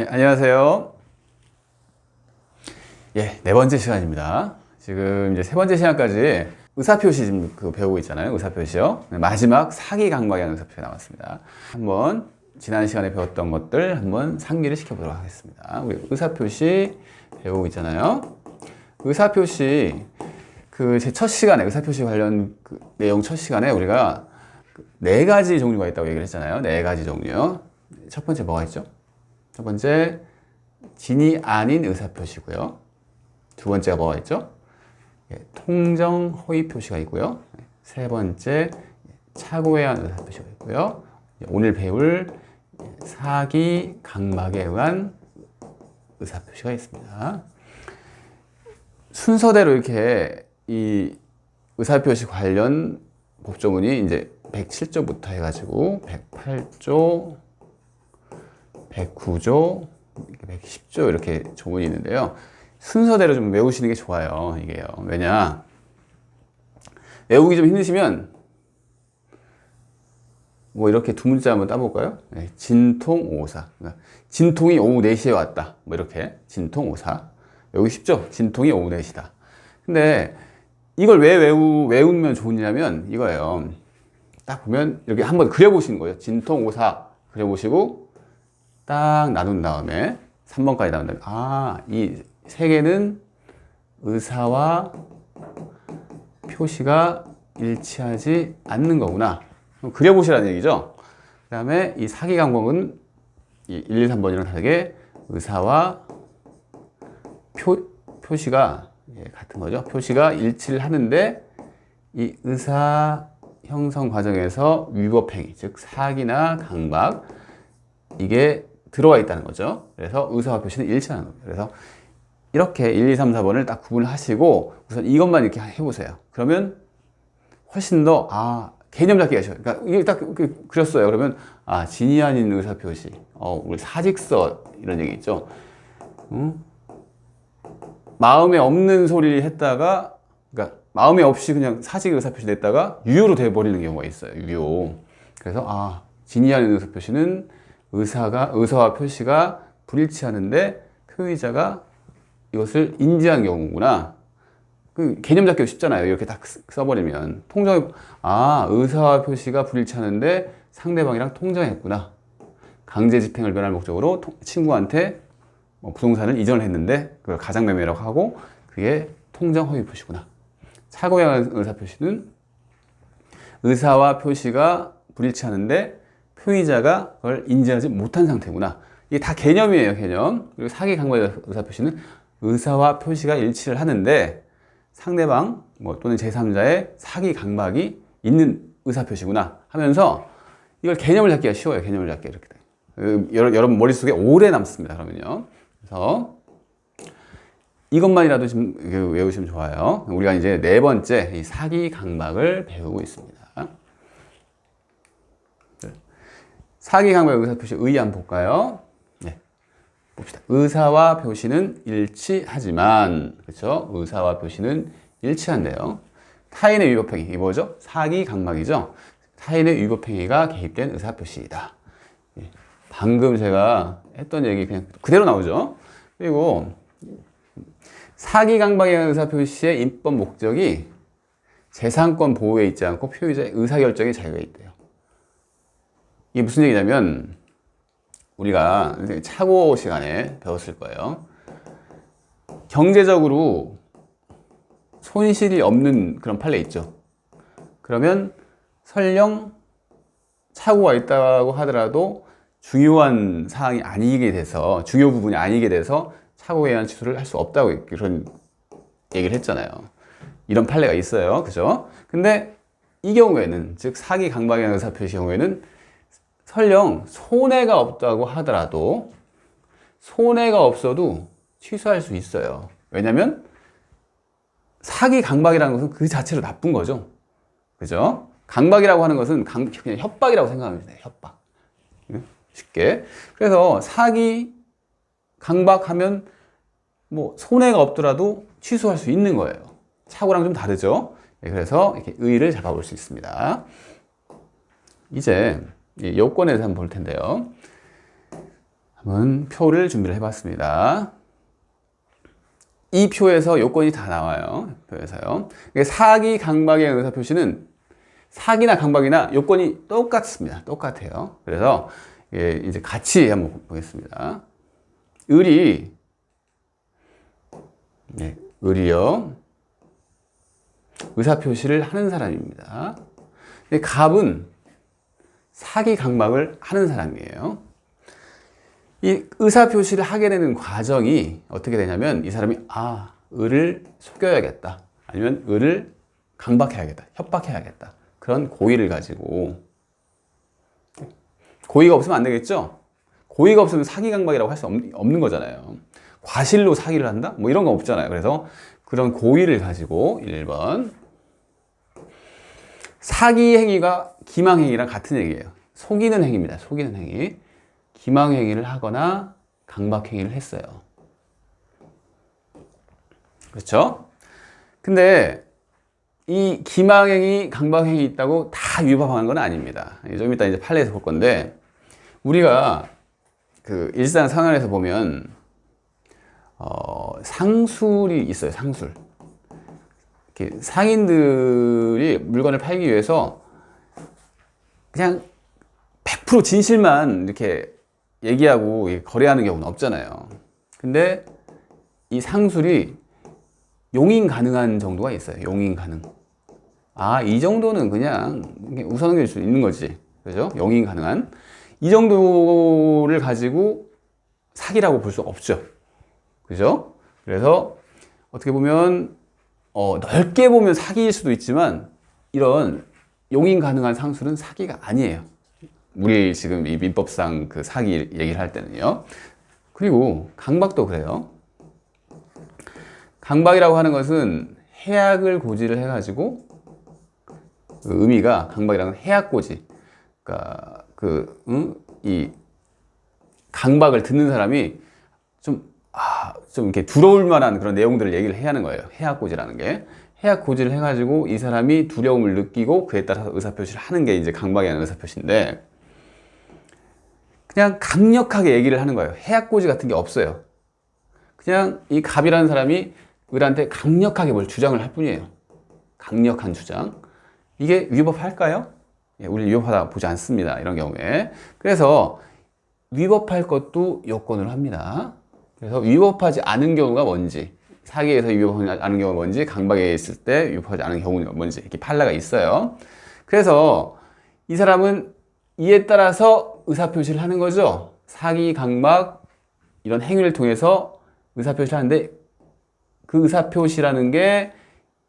안녕하세요. 네 번째 시간입니다. 지금 이제 세 번째 시간까지 의사표시 지금 배우고 있잖아요. 의사표시요. 마지막 사기 강박에 대한 의사표시 남았습니다. 한번 지난 시간에 배웠던 것들 한번 상기를 시켜보도록 하겠습니다. 우리 의사표시 배우고 있잖아요. 의사표시 제 첫 시간에 의사표시 관련 내용 첫 시간에 우리가 네 가지 종류가 있다고 얘기를 했잖아요. 네 가지 종류. 첫 번째 뭐가 있죠? 첫 번째 진이 아닌 의사표시고요. 두 번째가 뭐가 있죠? 통정 허위 표시가 있고요. 세 번째 착오에 의한 의사표시가 있고요. 오늘 배울 사기 강박에 의한 의사표시가 있습니다. 순서대로 이렇게 이 의사표시 관련 법조문이 이제 107조부터 해가지고 108조, 109조, 110조 이렇게 조문이 있는데요. 순서대로 좀 외우시는 게 좋아요. 이게요. 왜냐? 외우기 좀 힘드시면 뭐 이렇게 두 문자 한번 따볼까요? 진통오사. 그러니까 진통이 오후 4시에 왔다. 뭐 이렇게 진통오사. 외우기 쉽죠? 진통이 오후 4시다. 근데 이걸 왜 외우면 좋으냐면 이거예요. 딱 보면 이렇게 한번 그려보시는 거예요. 진통오사 그려보시고 딱 나눈 다음에 3번까지 나눈 다음에 이 세 개는 의사와 표시가 일치하지 않는 거구나. 그려보시라는 얘기죠. 그 다음에 이 사기 강박은 1, 2, 3번이랑 다르게 의사와 표시가 같은 거죠. 표시가 일치를 하는데 이 의사 형성 과정에서 위법행위, 즉 사기나 강박 이게 들어와 있다는 거죠. 그래서 의사와 표시는 일치하는 거예요. 그래서 이렇게 1, 2, 3, 4번을 딱 구분하시고 우선 이것만 이렇게 해보세요. 그러면 훨씬 더 개념 잡기가 쉬워요. 그러니까 이게 딱 그렸어요. 그러면 진이 아닌 의사표시, 우리 사직서 이런 얘기 있죠. 마음에 없는 소리를 했다가, 그러니까 마음에 없이 그냥 사직 의사표시 냈다가 유효로 돼버리는 경우가 있어요. 유효. 그래서 진이 아닌 의사표시는 의사와 표시가 불일치하는데 표의자가 이것을 인지한 경우구나. 개념 잡기가 쉽잖아요. 이렇게 딱 써버리면. 의사와 표시가 불일치하는데 상대방이랑 통정했구나. 강제 집행을 면할 목적으로 친구한테 부동산을 이전을 했는데 그걸 가장매매라고 하고 그게 통정 허위 표시구나. 착오에 의한 의사 표시는 의사와 표시가 불일치하는데 표의자가 그걸 인지하지 못한 상태구나. 이게 다 개념이에요, 개념. 그리고 사기 강박의 의사 표시는 의사와 표시가 일치를 하는데 상대방 또는 제3자의 사기 강박이 있는 의사 표시구나 하면서 이걸 개념을 잡기가 쉬워요. 개념을 잡기 이렇게. 여러분 머릿속에 오래 남습니다. 그러면요. 그래서 이것만이라도 지금 외우시면 좋아요. 우리가 이제 네 번째 이 사기 강박을 배우고 있습니다. 사기 강박의 의사 표시 의의 한번 볼까요? 봅시다. 의사와 표시는 일치하지만, 그렇죠? 의사와 표시는 일치한대요. 타인의 위법행위, 이게 뭐죠? 사기 강박이죠? 타인의 위법행위가 개입된 의사 표시이다. 방금 제가 했던 얘기 그냥 그대로 나오죠? 그리고 사기 강박에 의한 의사 표시의 입법 목적이 재산권 보호에 있지 않고 표의자의 의사결정에 자유가 있대요. 이게 무슨 얘기냐면 우리가 착오 시간에 배웠을 거예요. 경제적으로 손실이 없는 그런 판례 있죠. 그러면 설령 착오가 있다고 하더라도 중요한 사항이 아니게 돼서 중요 부분이 아니게 돼서 착오에 의한 취소를 할 수 없다고 그런 얘기를 했잖아요. 이런 판례가 있어요. 그죠? 근데 이 경우에는 즉 사기 강박에 의한 의사 표시 경우에는 설령 손해가 없다고 하더라도 손해가 없어도 취소할 수 있어요. 왜냐면 사기 강박이라는 것은 그 자체로 나쁜 거죠. 그죠? 강박이라고 하는 것은 그냥 협박이라고 생각하면 돼요. 협박. 쉽게. 그래서 사기 강박하면 손해가 없더라도 취소할 수 있는 거예요. 착오랑 좀 다르죠. 그래서 이렇게 의의를 잡아볼 수 있습니다. 이제 요건에서 한번 볼 텐데요. 그러면 표를 준비를 해봤습니다. 이 표에서 요건이 다 나와요. 표에서요. 사기 강박의 의사표시는 사기나 강박이나 요건이 똑같습니다. 똑같아요. 그래서 이제 같이 한번 보겠습니다. 을이, 네, 을이요. 의사표시를 하는 사람입니다. 근데 갑은 사기 강박을 하는 사람이에요. 이 의사표시를 하게 되는 과정이 어떻게 되냐면 이 사람이 을을 속여야겠다. 아니면 을을 강박해야겠다. 협박해야겠다. 그런 고의를 가지고 고의가 없으면 안 되겠죠? 고의가 없으면 사기 강박이라고 할 수 없는 거잖아요. 과실로 사기를 한다? 뭐 이런 거 없잖아요. 그래서 그런 고의를 가지고 1번 사기 행위가 기망 행위랑 같은 얘기예요. 속이는 행위입니다. 속이는 행위. 기망 행위를 하거나 강박 행위를 했어요. 그렇죠? 근데 이 기망 행위, 강박 행위 있다고 다 위법한 건 아닙니다. 좀 이따 이제 판례에서 볼 건데 우리가 그 일상 생활에서 보면 상술이 있어요. 상술. 이렇게 상인들이 물건을 팔기 위해서 그냥 100% 진실만 이렇게 얘기하고 거래하는 경우는 없잖아요. 근데 이 상술이 용인 가능한 정도가 있어요. 용인 가능. 이 정도는 그냥 우선넘길 수 있는 거지. 그죠? 용인 가능한. 이 정도를 가지고 사기라고 볼 수 없죠. 그죠? 그래서 어떻게 보면 넓게 보면 사기일 수도 있지만 이런 용인 가능한 상술은 사기가 아니에요. 우리 지금 이 민법상 그 사기 얘기를 할 때는요. 그리고 강박도 그래요. 강박이라고 하는 것은 해악을 고지를 해가지고 그 의미가 강박이라는 해악고지. 그러니까 이 강박을 듣는 사람이 좀 이렇게 두려울 만한 그런 내용들을 얘기를 해야 하는 거예요. 해악고지라는 게. 해악고지를 해가지고 이 사람이 두려움을 느끼고 그에 따라서 의사표시를 하는 게 이제 강박이라는 의사표시인데 그냥 강력하게 얘기를 하는 거예요. 해악고지 같은 게 없어요. 그냥 이 갑이라는 사람이 을한테 강력하게 뭘 주장을 할 뿐이에요. 강력한 주장. 이게 위법할까요? 우리 위법하다 보지 않습니다. 이런 경우에. 그래서 위법할 것도 요건으로 합니다. 그래서 위법하지 않은 경우가 뭔지, 사기에서 위법하지 않은 경우가 뭔지, 강박에 있을 때 위법하지 않은 경우가 뭔지 이렇게 판례가 있어요. 그래서 이 사람은 이에 따라서 의사표시를 하는 거죠. 사기, 강박 이런 행위를 통해서 의사표시를 하는데 그 의사표시라는 게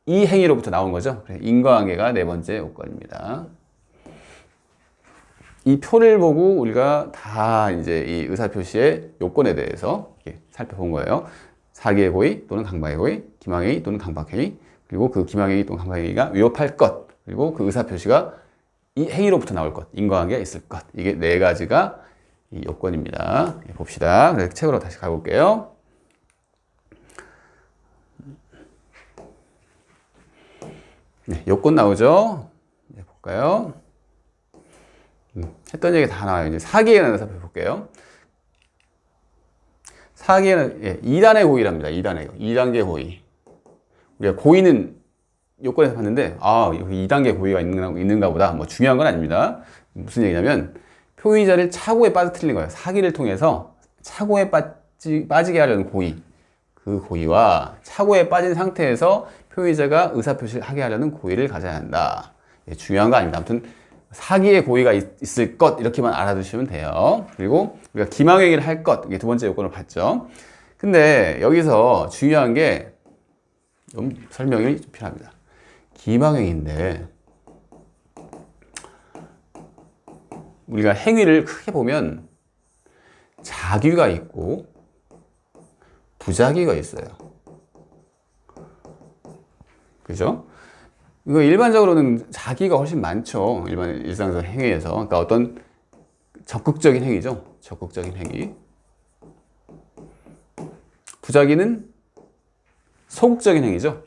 이 행위로부터 나온 거죠. 인과관계가 네 번째 요건입니다. 이 표를 보고 우리가 다 이제 이 의사표시의 요건에 대해서 살펴본 거예요. 사기의 고의 또는 강박의 고의, 기망행위 또는 강박행위, 그리고 그 기망행위 또는 강박행위가 위법할 것, 그리고 그 의사표시가 이 행위로부터 나올 것, 인과관계가 있을 것. 이게 네 가지가 이 요건입니다. 봅시다. 그래서 책으로 다시 가볼게요. 네, 요건 나오죠? 네, 볼까요? 했던 얘기 다 나와요. 이제 사기에는 살펴볼게요. 사기에는 2단의 고의랍니다. 2단계 고의. 우리가 고의는 요건에서 봤는데 여기 2단계 고의가 있는가 보다. 뭐 중요한 건 아닙니다. 무슨 얘기냐면 표의자를 착오에 빠뜨리는 거예요. 사기를 통해서 착오에 빠지게 하려는 고의. 그 고의와 착오에 빠진 상태에서 표의자가 의사표시를 하게 하려는 고의를 가져야 한다. 중요한 거 아닙니다. 아무튼 사기의 고의가 있을 것 이렇게만 알아두시면 돼요. 그리고 우리가 기망행위를 할 것, 이게 두 번째 요건을 봤죠. 근데 여기서 중요한 게 좀 설명이 좀 필요합니다. 기망행위인데 우리가 행위를 크게 보면 자규가 있고 부자기가 있어요. 그죠? 이거 일반적으로는 자기가 훨씬 많죠. 일상적 행위에서. 그러니까 어떤 적극적인 행위죠. 적극적인 행위. 부자기는 소극적인 행위죠.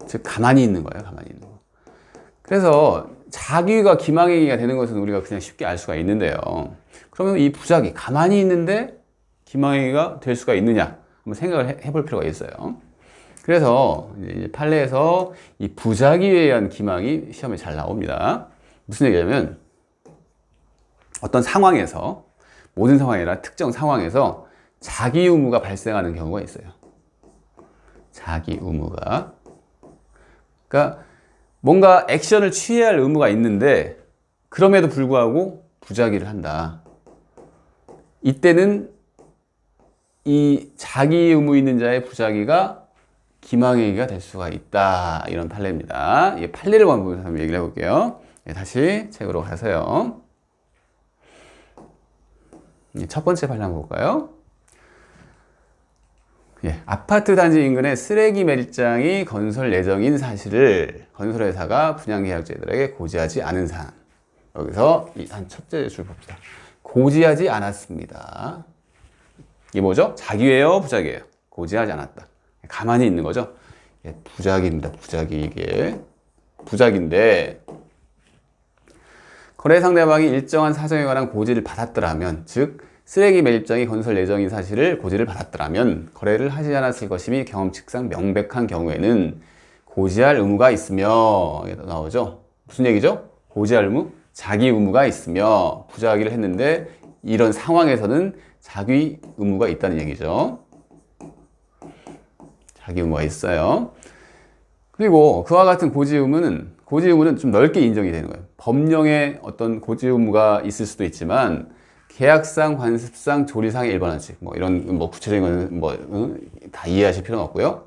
즉, 가만히 있는 거예요. 가만히 있는 거. 그래서 자기가 기망행위가 되는 것은 우리가 그냥 쉽게 알 수가 있는데요. 그러면 이 부작위, 가만히 있는데 기망행위가 될 수가 있느냐? 한번 생각을 해볼 필요가 있어요. 그래서 이제 판례에서 이 부작위에 의한 기망이 시험에 잘 나옵니다. 무슨 얘기냐면 어떤 상황에서, 모든 상황이 아니라 특정 상황에서 자기 의무가 발생하는 경우가 있어요. 자기 의무가. 그러니까 뭔가 액션을 취해야 할 의무가 있는데 그럼에도 불구하고 부작위를 한다. 이때는 이 자기 의무 있는 자의 부작위가 기망행위가 될 수가 있다. 이런 판례입니다. 이 판례를 보면서 한번 얘기를 해볼게요. 다시 책으로 가세요. 첫 번째 판례 한번 볼까요? 아파트 단지 인근에 쓰레기 매립장이 건설 예정인 사실을 건설회사가 분양계약자들에게 고지하지 않은 사안. 여기서 한 첫째 줄 봅시다. 고지하지 않았습니다. 이게 뭐죠? 자기예요, 부작이에요? 고지하지 않았다. 가만히 있는 거죠. 부작입니다. 부작이. 이게 부작인데 거래 상대방이 일정한 사정에 관한 고지를 받았더라면, 즉 쓰레기 매립장이 건설 예정인 사실을 고지를 받았더라면 거래를 하지 않았을 것임이 경험칙상 명백한 경우에는 고지할 의무가 있으며, 나오죠. 무슨 얘기죠? 고지할 의무? 자기 의무가 있으며, 부작위를 했는데 이런 상황에서는 자기 의무가 있다는 얘기죠. 자기 의무가 있어요. 그리고 그와 같은 고지 의무는 좀 넓게 인정이 되는 거예요. 법령에 어떤 고지 의무가 있을 수도 있지만 계약상, 관습상, 조리상의 일반 원칙, 이런 구체적인 건 다 이해하실 필요는 없고요.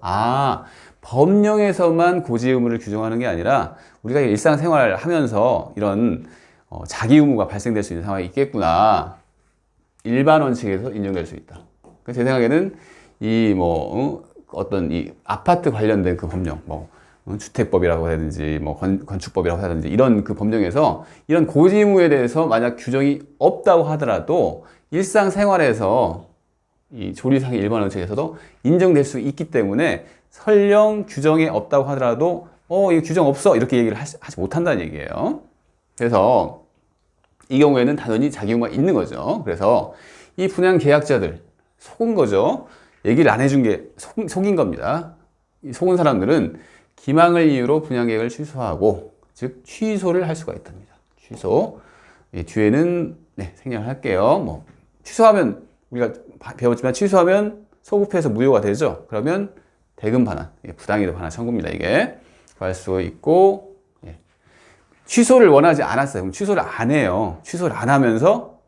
법령에서만 고지 의무를 규정하는 게 아니라 우리가 일상생활 하면서 이런 자기 의무가 발생될 수 있는 상황이 있겠구나. 일반 원칙에서 인정될 수 있다. 제 생각에는 어떤 이 아파트 관련된 그 법령, 주택법이라고 하든지, 건축법이라고 하든지, 이런 그 법령에서 이런 고지 의무에 대해서 만약 규정이 없다고 하더라도 일상생활에서 이 조리상의 일반 원칙에서도 인정될 수 있기 때문에 설령 규정이 없다고 하더라도 이거 규정 없어 이렇게 얘기를 하지 못한다는 얘기예요. 그래서 이 경우에는 당연히 자기 의무가 있는 거죠. 그래서 이 분양 계약자들 속은 거죠. 얘기를 안 해준 게 속인 겁니다. 이 속은 사람들은 기망을 이유로 분양 계획을 취소하고, 즉 취소를 할 수가 있답니다. 취소. 뒤에는 생략을 할게요. 취소하면 우리가 배웠지만 취소하면 소급해서 무효가 되죠. 그러면 대금 반환, 부당이득 반환 청구입니다. 이게 구할 수 있고, 취소를 원하지 않았어요. 그럼 취소를 안 해요. 취소를 안 하면서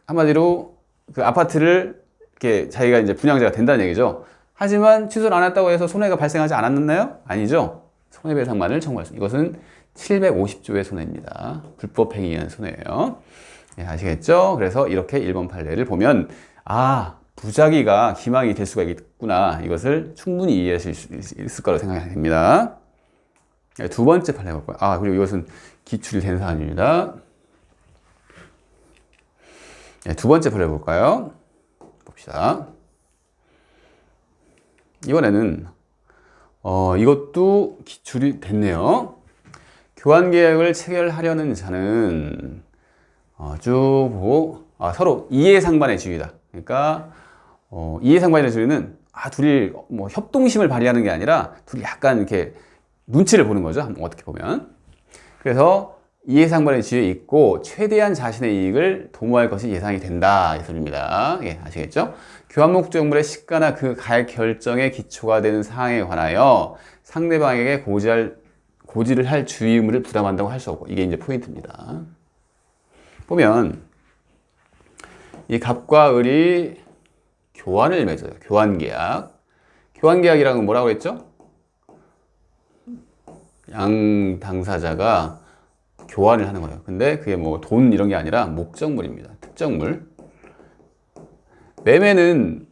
한마디로 그 아파트를 이렇게 자기가 이제 분양자가 된다는 얘기죠. 하지만 취소를 안 했다고 해서 손해가 발생하지 않았나요? 아니죠. 손해배상만을 청구할 수 있습니다. 이것은 750조의 손해입니다. 불법 행위에 의한 손해예요. 아시겠죠? 그래서 이렇게 1번 판례를 보면 부작위가 기망이 될 수가 있구나. 이것을 충분히 이해하실 수 있을 거라고 생각이 됩니다. 두 번째 판례 볼까요? 그리고 이것은 기출이 된 사안입니다. 두 번째 판례 볼까요? 봅시다. 이번에는 이것도 기출이 됐네요. 교환계약을 체결하려는 자는 쭉 보고 서로 이해상반의 지위다. 그러니까 이해상반의 지위는 둘이 협동심을 발휘하는 게 아니라 둘이 약간 이렇게 눈치를 보는 거죠. 어떻게 보면. 그래서 이해상반의 지위에 있고 최대한 자신의 이익을 도모할 것이 예상이 된다. 이 소리입니다. 아시겠죠? 교환 목적물의 시가나 그 가액 결정의 기초가 되는 사항에 관하여 상대방에게 고지를 할 주의 의무를 부담한다고 할 수 없고, 이게 이제 포인트입니다. 보면 이 갑과 을이 교환을 맺어요. 교환계약. 교환계약이라는 건 뭐라고 했죠? 양 당사자가 교환을 하는 거예요. 근데 그게 돈 이런 게 아니라 목적물입니다. 특정물. 매매는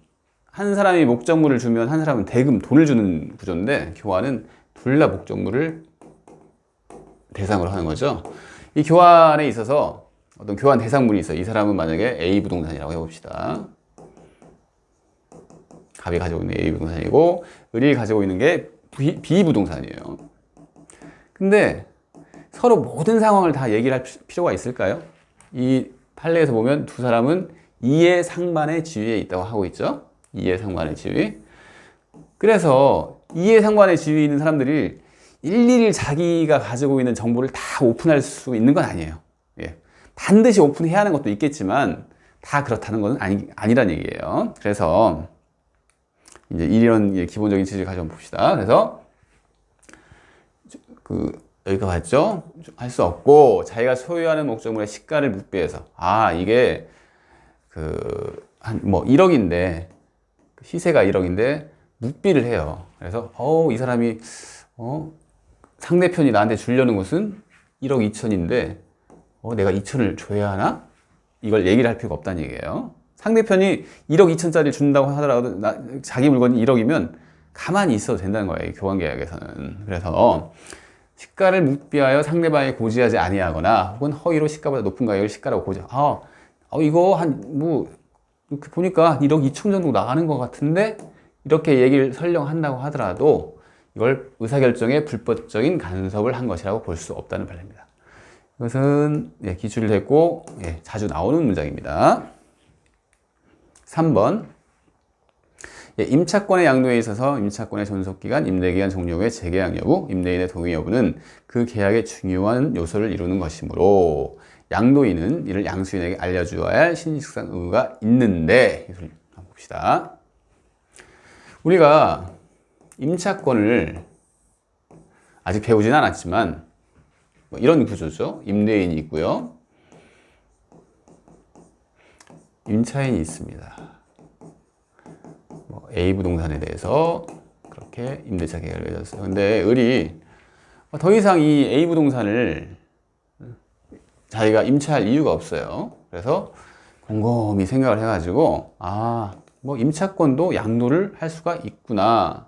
한 사람이 목적물을 주면 한 사람은 대금, 돈을 주는 구조인데, 교환은 둘 다 목적물을 대상으로 하는 거죠. 이 교환에 있어서 어떤 교환 대상물이 있어요. 이 사람은 만약에 A 부동산이라고 해봅시다. 갑이 가지고 있는 A 부동산이고 을이 가지고 있는 게 B 부동산이에요. 근데 서로 모든 상황을 다 얘기를 할 필요가 있을까요? 이 판례에서 보면 두 사람은 이해 상반의 지위에 있다고 하고 있죠. 이해 상반의 지위. 그래서 이해 상반의 지위에 있는 사람들이 일일이 자기가 가지고 있는 정보를 다 오픈할 수 있는 건 아니에요. 예. 반드시 오픈해야 하는 것도 있겠지만 다 그렇다는 건 아니란 얘기예요. 그래서 이제 이런 기본적인 지식을 가져 봅시다. 그래서 여기가 맞죠? 할 수 없고 자기가 소유하는 목적물의 시가를 묵비해서 이게 한 1억인데 시세가 1억인데 묵비를 해요. 그래서 이 사람이 상대편이 나한테 주려는 것은 1억 2천인데 내가 2천을 줘야 하나? 이걸 얘기를 할 필요가 없다는 얘기예요. 상대편이 1억 2천짜리 준다고 하더라도 자기 물건이 1억이면 가만히 있어도 된다는 거예요. 교환계약에서는. 그래서 시가를 묵비하여 상대방이 고지하지 아니하거나 혹은 허위로 시가보다 높은 가격을 시가라고 고지. 이거 이렇게 보니까 1억 2천 정도 나가는 것 같은데 이렇게 얘기를 설령한다고 하더라도 이걸 의사결정에 불법적인 간섭을 한 것이라고 볼 수 없다는 판례입니다. 이것은 기출이 됐고 자주 나오는 문장입니다. 3번 임차권의 양도에 있어서 임차권의 존속기간, 임대기간 종료 후의 재계약 여부, 임대인의 동의 여부는 그 계약의 중요한 요소를 이루는 것이므로 양도인은 이를 양수인에게 알려주어야 할 신식상 의무가 있는데, 이걸 한번 봅시다. 우리가 임차권을 아직 배우진 않았지만 이런 구조죠. 임대인이 있고요, 임차인이 있습니다. A 부동산에 대해서 그렇게 임대차 계약을 맺었어요. 근데 을이 더 이상 이 A 부동산을 자기가 임차할 이유가 없어요. 그래서 곰곰이 생각을 해가지고 임차권도 양도를 할 수가 있구나.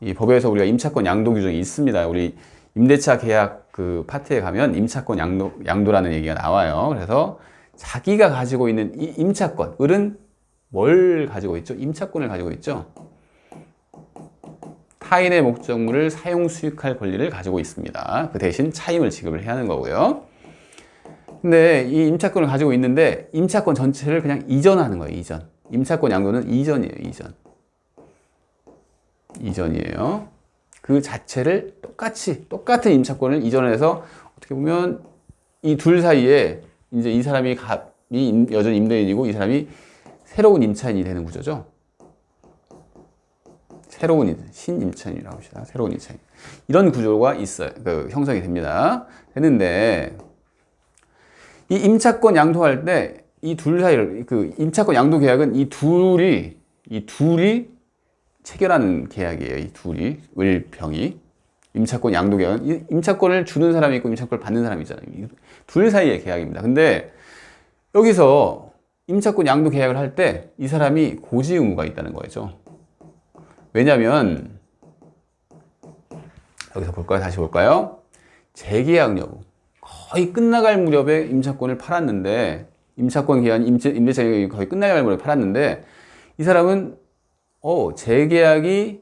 이 법에서 우리가 임차권 양도 규정이 있습니다. 우리 임대차 계약 파트에 가면 임차권 양도라는 얘기가 나와요. 그래서 자기가 가지고 있는 이 임차권, 을은 뭘 가지고 있죠? 임차권을 가지고 있죠. 타인의 목적물을 사용 수익할 권리를 가지고 있습니다. 그 대신 차임을 지급을 해야 하는 거고요. 근데 이 임차권을 가지고 있는데 임차권 전체를 그냥 이전하는 거예요. 이전. 임차권 양도는 이전이에요. 이전이에요. 그 자체를 똑같은 임차권을 이전해서 어떻게 보면 이 둘 사이에 이제 이 사람이 여전히 임대인이고 이 사람이 새로운 임차인이 되는 구조죠. 신임차인이라고 합시다. 새로운 임차인. 이런 구조가 있어요. 형성이 됩니다. 되는데 이 임차권 양도할 때 이 둘 사이를 임차권 양도 계약은 이 둘이 체결하는 계약이에요. 이 둘이 을병이 임차권 양도 계약은 임차권을 주는 사람이 있고 임차권을 받는 사람이 있잖아요. 둘 사이의 계약입니다. 근데 여기서 임차권 양도 계약을 할 때 이 사람이 고지 의무가 있다는 거죠. 왜냐하면 여기서 다시 볼까요? 재계약 여부. 거의 끝나갈 무렵에 임차권을 팔았는데 임차권 기한 임대차 계약이 거의 끝나갈 무렵에 팔았는데 이 사람은 재계약이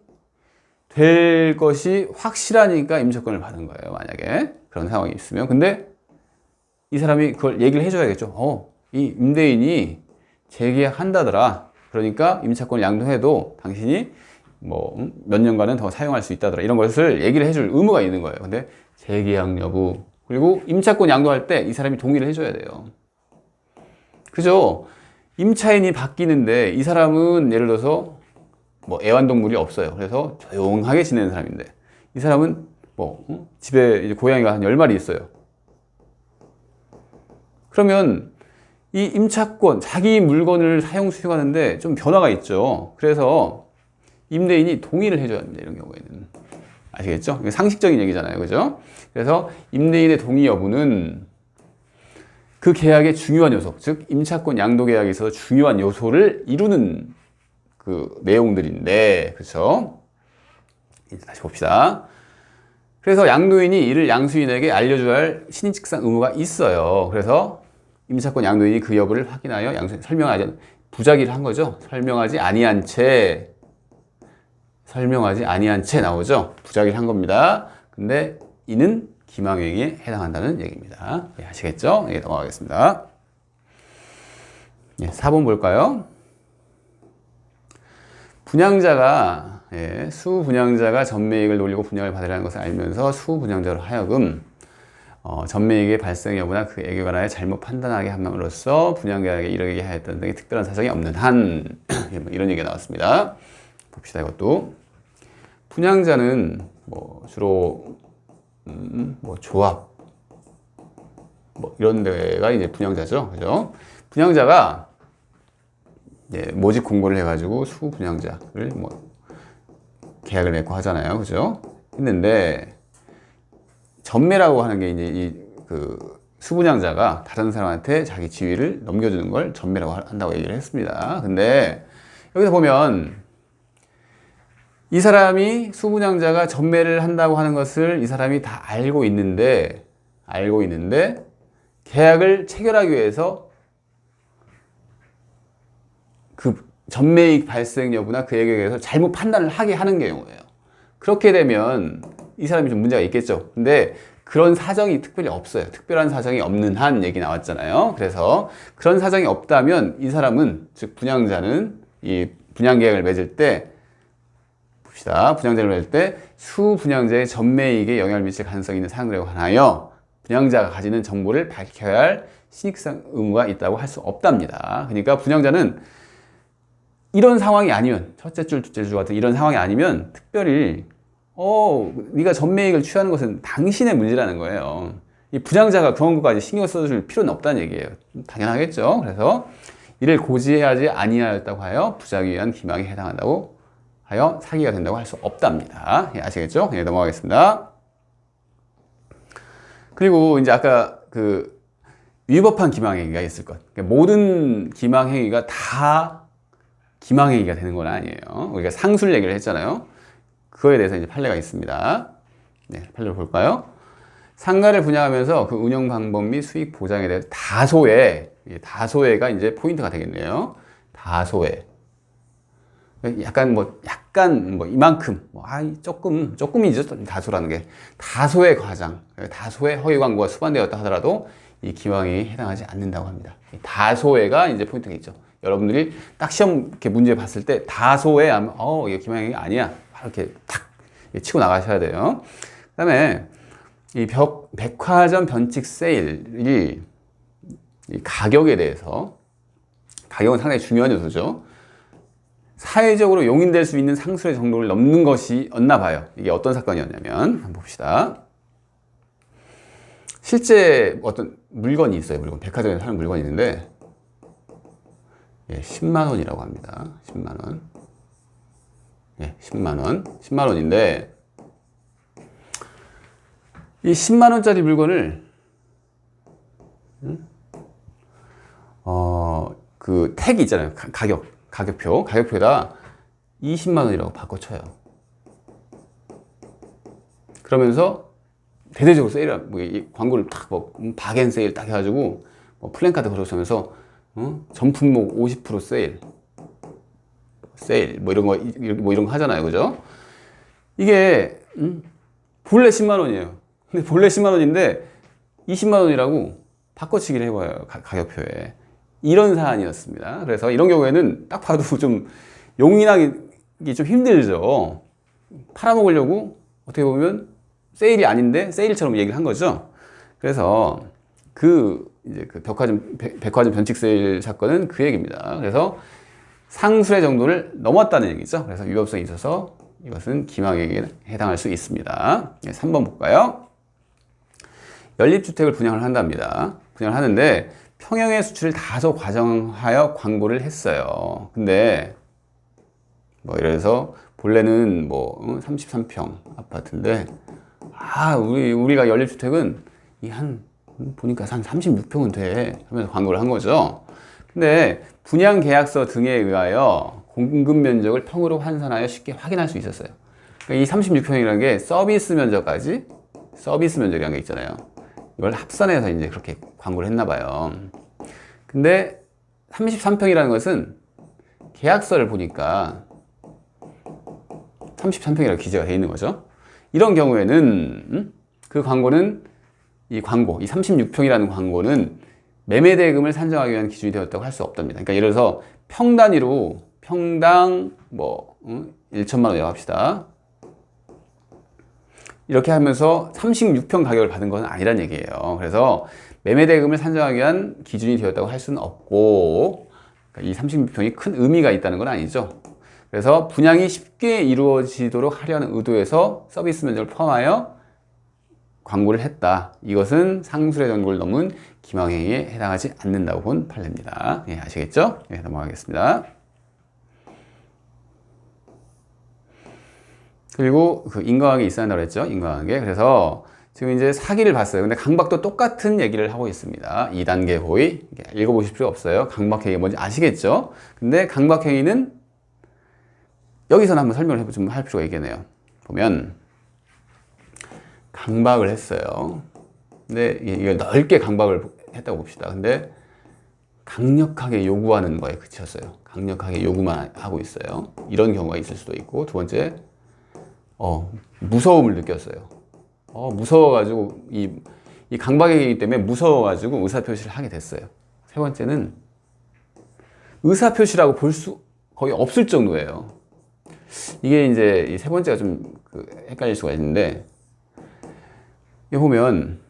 될 것이 확실하니까 임차권을 받은 거예요. 만약에 그런 상황이 있으면. 근데 이 사람이 그걸 얘기를 해줘야겠죠. 이 임대인이 재계약한다더라. 그러니까 임차권을 양도해도 당신이 몇 년간은 더 사용할 수 있다더라. 이런 것을 얘기를 해줄 의무가 있는 거예요. 근데 재계약 여부. 그리고 임차권 양도할 때 이 사람이 동의를 해줘야 돼요. 그죠? 임차인이 바뀌는데 이 사람은 예를 들어서 애완동물이 없어요. 그래서 조용하게 지내는 사람인데 이 사람은 집에 이제 고양이가 한 10마리 있어요. 그러면 이 임차권, 자기 물건을 사용 수용하는데 좀 변화가 있죠. 그래서 임대인이 동의를 해줘야 합니다. 이런 경우에는. 아시겠죠? 이게 상식적인 얘기잖아요. 그죠? 그래서 임대인의 동의 여부는 그 계약의 중요한 요소, 즉 임차권 양도 계약에 있어서 중요한 요소를 이루는 내용들인데, 그렇죠? 이제 다시 봅시다. 그래서 양도인이 이를 양수인에게 알려줘야 할 신인칙상 의무가 있어요. 그래서 임차권 양도인이 그 여부를 확인하여 양수인 부작위를 한 거죠. 설명하지 아니한 채 나오죠. 부작위를 한 겁니다. 근데 이는 기망행위에 해당한다는 얘기입니다. 아시겠죠? 넘어가겠습니다. 4번 볼까요? 분양자가 수분양자가 전매이익을 놀리고 분양을 받으라는 것을 알면서 수분양자로 하여금 전매이익의 발생 여부나 그에게 관하여 잘못 판단하게 함으로써 분양자에게 이르게 하였던 등의 특별한 사정이 없는 한 이런 얘기가 나왔습니다. 봅시다. 이것도 분양자는 주로 조합 이런 데가 이제 분양자죠. 그죠? 분양자가 모집 공고를 해가지고 수분양자를 계약을 맺고 하잖아요. 그죠? 했는데 전매라고 하는 게 이제 수분양자가 다른 사람한테 자기 지위를 넘겨주는 걸 전매라고 한다고 얘기를 했습니다. 근데 여기서 보면 이 사람이 수분양자가 전매를 한다고 하는 것을 이 사람이 다 알고 있는데 계약을 체결하기 위해서 그 전매이익 발생 여부나 그에게 대해서 잘못 판단을 하게 하는 경우예요. 그렇게 되면 이 사람이 좀 문제가 있겠죠. 근데 그런 사정이 특별히 없어요. 특별한 사정이 없는 한 얘기 나왔잖아요. 그래서 그런 사정이 없다면 이 사람은, 즉 분양자는 이 분양계약을 맺을 때 봅시다. 분양자를 맺을 때 수분양자의 전매이익에 영향을 미칠 가능성이 있는 사항들에 관하여 분양자가 가지는 정보를 밝혀야 할 신익상 의무가 있다고 할 수 없답니다. 그러니까 분양자는 이런 상황이 아니면, 첫째 줄, 둘째 줄 같은 이런 상황이 아니면 특별히 네가 전매이익을 취하는 것은 당신의 문제라는 거예요. 이 분양자가 그런 것까지 신경 써줄 필요는 없다는 얘기예요. 당연하겠죠. 그래서 이를 고지하지 아니하였다고 하여 부작위 위한 기망에 해당한다고 하여 사기가 된다고 할 수 없답니다. 아시겠죠? 넘어가겠습니다. 그리고 이제 아까 위법한 기망행위가 있을 것. 그러니까 모든 기망행위가 다 기망행위가 되는 건 아니에요. 우리가 상술 얘기를 했잖아요. 그거에 대해서 이제 판례가 있습니다. 판례를 볼까요? 상가를 분양하면서 그 운영 방법 및 수익 보장에 대해서 다소외가 이제 포인트가 되겠네요. 다소외. 약간 이만큼, 조금이죠. 다소라는 게. 다소의 과장, 다소의 허위 광고가 수반되었다 하더라도 이 기망행위에 해당하지 않는다고 합니다. 다소외가 이제 포인트가 있죠. 여러분들이 딱 시험 이렇게 문제 봤을 때 다소외 하면, 이게 기망행위 아니야. 이렇게 탁 치고 나가셔야 돼요. 그 다음에 이 백화점 변칙 세일이 이 가격에 대해서, 가격은 상당히 중요한 요소죠. 사회적으로 용인될 수 있는 상술의 정도를 넘는 것이었나 봐요. 이게 어떤 사건이었냐면, 한번 봅시다. 실제 어떤 물건이 있어요. 백화점에 사는 물건이 있는데 10만 원이라고 합니다. 10만 원. 10만 원. 10만 원인데 이 10만 원짜리 물건을 그 택이 있잖아요. 가격표에다 20만 원이라고 바꿔쳐요. 그러면서 대대적으로 세일을, 광고를 딱 바겐 세일 딱 해가지고 플랜카드 걸어주면서 전품목 50% 세일 이런 거 하잖아요. 그죠? 이게 본래 10만 원이에요. 근데 본래 10만 원인데 20만 원이라고 바꿔치기를 해봐요. 가격표에. 이런 사안이었습니다. 그래서 이런 경우에는 딱 봐도 좀 용인하기 좀 힘들죠. 팔아먹으려고 어떻게 보면 세일이 아닌데 세일처럼 얘기를 한 거죠. 그래서 이제 백화점 변칙 세일 사건은 그 얘기입니다. 그래서 상술의 정도를 넘었다는 얘기죠. 그래서 위법성이 있어서 이것은 기망행위에 해당할 수 있습니다. 3번 볼까요? 연립주택을 분양을 한답니다. 분양을 하는데 평형의 수치를 다소 과정하여 광고를 했어요. 근데 예를 들어서 본래는 33평 아파트인데 우리가 연립주택은 보니까 한 36평은 돼 하면서 광고를 한 거죠. 근데 분양계약서 등에 의하여 공급 면적을 평으로 환산하여 쉽게 확인할 수 있었어요. 그러니까 이 36평이라는 게 서비스 면적이라는 게 있잖아요. 이걸 합산해서 이제 그렇게 광고를 했나 봐요. 근데 33평이라는 것은 계약서를 보니까 33평이라고 기재가 되어 있는 거죠. 이런 경우에는 이 36평이라는 광고는 매매 대금을 산정하기 위한 기준이 되었다고 할 수 없답니다. 그러니까 예를 들어서 평 단위로 평당 뭐 1천만 원이라고 합시다. 이렇게 하면서 36평 가격을 받은 건 아니란 얘기예요. 그래서 매매 대금을 산정하기 위한 기준이 되었다고 할 수는 없고, 그러니까 이 36평이 큰 의미가 있다는 건 아니죠. 그래서 분양이 쉽게 이루어지도록 하려는 의도에서 서비스 면적을 포함하여 광고를 했다. 이것은 상술의 정도를 넘은 기망행위에 해당하지 않는다고 본 판례입니다. 예, 아시겠죠? 예, 넘어가겠습니다. 그리고 그 인과관계 있어야 한다고 그랬죠? 인과관계. 그래서 지금 이제 사기를 봤어요. 근데 강박도 똑같은 얘기를 하고 있습니다. 2단계 고의. 읽어보실 필요 없어요. 강박행위 뭔지 아시겠죠? 근데 강박행위는 여기서는 한번 설명을 좀 할 필요가 있겠네요. 보면 강박을 했어요. 근데 이걸 넓게 강박을 했다고 봅시다. 근데 강력하게 요구하는 거에 그쳤어요. 강력하게 요구만 하고 있어요. 이런 경우가 있을 수도 있고, 두 번째, 무서움을 느꼈어요. 무서워가지고 이 강박이기 때문에 무서워가지고 의사표시를 하게 됐어요. 세 번째는 의사표시라고 볼 수 거의 없을 정도예요. 이게 이제 이 세 번째가 좀 헷갈릴 수가 있는데, 여기 보면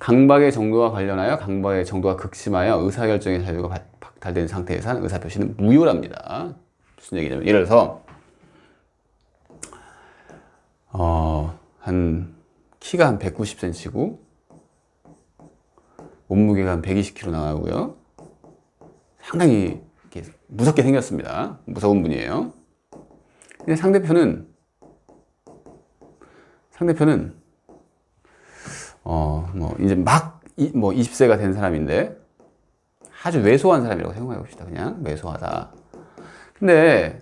강박의 정도와 관련하여 강박의 정도가 극심하여 의사결정의 자유가 박탈된 상태에서 한 의사표시는 무효랍니다. 무슨 얘기냐면, 예를 들어서 키가 한 190cm고 몸무게가 한 120kg 나가고요. 상당히 이렇게 무섭게 생겼습니다. 무서운 분이에요. 근데 상대편은 이제 막 20세가 된 사람인데 아주 왜소한 사람이라고 생각해 봅시다. 그냥 왜소하다. 근데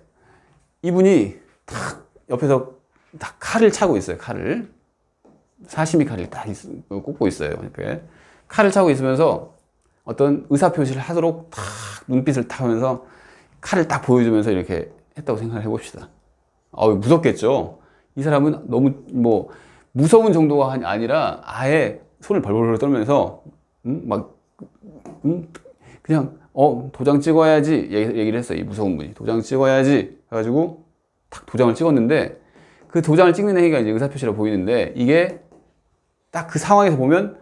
이분이 탁 옆에서 딱 칼을 차고 있어요. 칼을 사시미 칼을 딱 꽂고 있어요. 이렇게 칼을 차고 있으면서 어떤 의사표시를 하도록 탁 눈빛을 탁 하면서 칼을 딱 보여주면서 이렇게 했다고 생각을 해봅시다. 무섭겠죠. 이 사람은 너무 무서운 정도가 아니라 아예 손을 벌벌 떨면서 그냥 도장 찍어야지 얘기를 했어요. 이 무서운 분이 도장 찍어야지 해가지고 탁 도장을 찍었는데, 그 도장을 찍는 행위가 이제 의사표시라고 보이는데, 이게 딱 그 상황에서 보면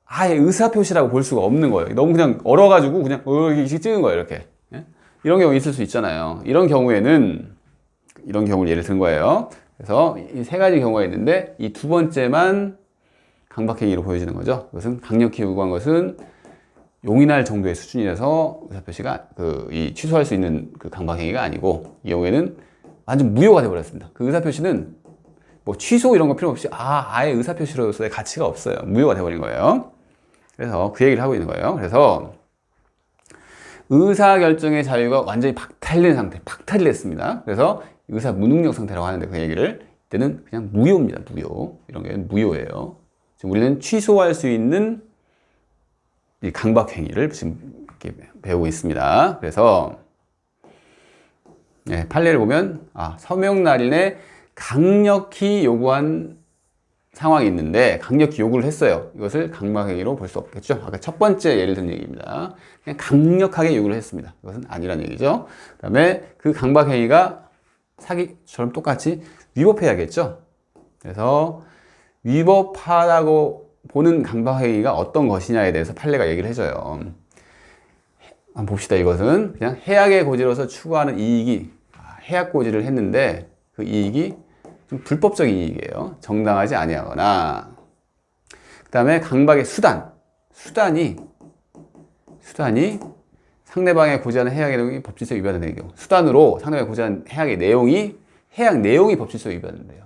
아예 의사표시라고 볼 수가 없는 거예요. 너무 그냥 얼어가지고 그냥 이렇게 찍은 거예요. 이렇게. 이런 경우 있을 수 있잖아요. 이런 경우에는 이런 경우를 예를 든 거예요. 그래서 이 세 가지 경우가 있는데 이 두 번째만 강박행위로 보여지는 거죠. 그것은 강력히 요구한 것은 용인할 정도의 수준이라서 의사표시가 취소할 수 있는 그 강박행위가 아니고, 이 경우에는 완전 무효가 되어버렸습니다. 그 의사표시는 취소 이런 거 필요 없이 아예 의사표시로서의 가치가 없어요. 무효가 되어버린 거예요. 그래서 그 얘기를 하고 있는 거예요. 그래서 의사결정의 자유가 완전히 박탈된 상태, 박탈이 됐습니다. 그래서 의사 무능력 상태라고 하는데, 그 얘기를 이때는 그냥 무효입니다. 무효. 이런 게 무효예요. 지금 우리는 취소할 수 있는 이 강박행위를 지금 이렇게 배우고 있습니다. 그래서 판례를 보면 서명날인에 강력히 요구한 상황이 있는데 강력히 요구를 했어요. 이것을 강박행위로 볼 수 없겠죠. 아까 첫 번째 예를 든 얘기입니다. 그냥 강력하게 요구를 했습니다. 이것은 아니란 얘기죠. 그 다음에 그 강박행위가 사기처럼 똑같이 위법해야겠죠. 그래서 위법하다고 보는 강박행위가 어떤 것이냐에 대해서 판례가 얘기를 해줘요. 한번 봅시다. 이것은 그냥 해악의 고지로서 추구하는 이익이, 해악 고지를 했는데 그 이익이 좀 불법적인 이익이에요. 정당하지 아니하거나. 그 다음에 강박의 수단이 상대방의 고지하는 해악의 내용이 법질서에 위반되는 경우, 수단으로 상대방이 고지하는 해악 내용이 법질서에 위반된대요.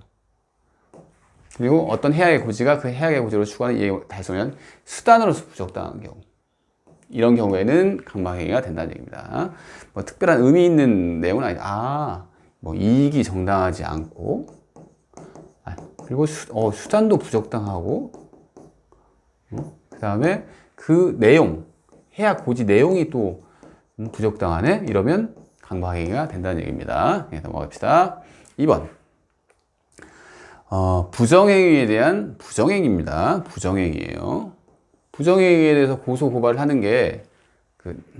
그리고 어떤 해악의 고지가 그 해악의 고지로 추구하는 이익을 달성하면 수단으로서 부적당한 경우, 이런 경우에는 강박행위가 된다는 얘기입니다. 특별한 의미 있는 내용은 아니다. 이익이 정당하지 않고, 그리고 수단도 부적당하고, 그 다음에 그 내용, 해악 고지 내용이 또 부적당하네? 이러면 강박행위가 된다는 얘기입니다. 넘어갑시다. 2번. 부정행위에 대한 부정행위입니다. 부정행위예요. 부정행위에 대해서 고소 고발을 하는 게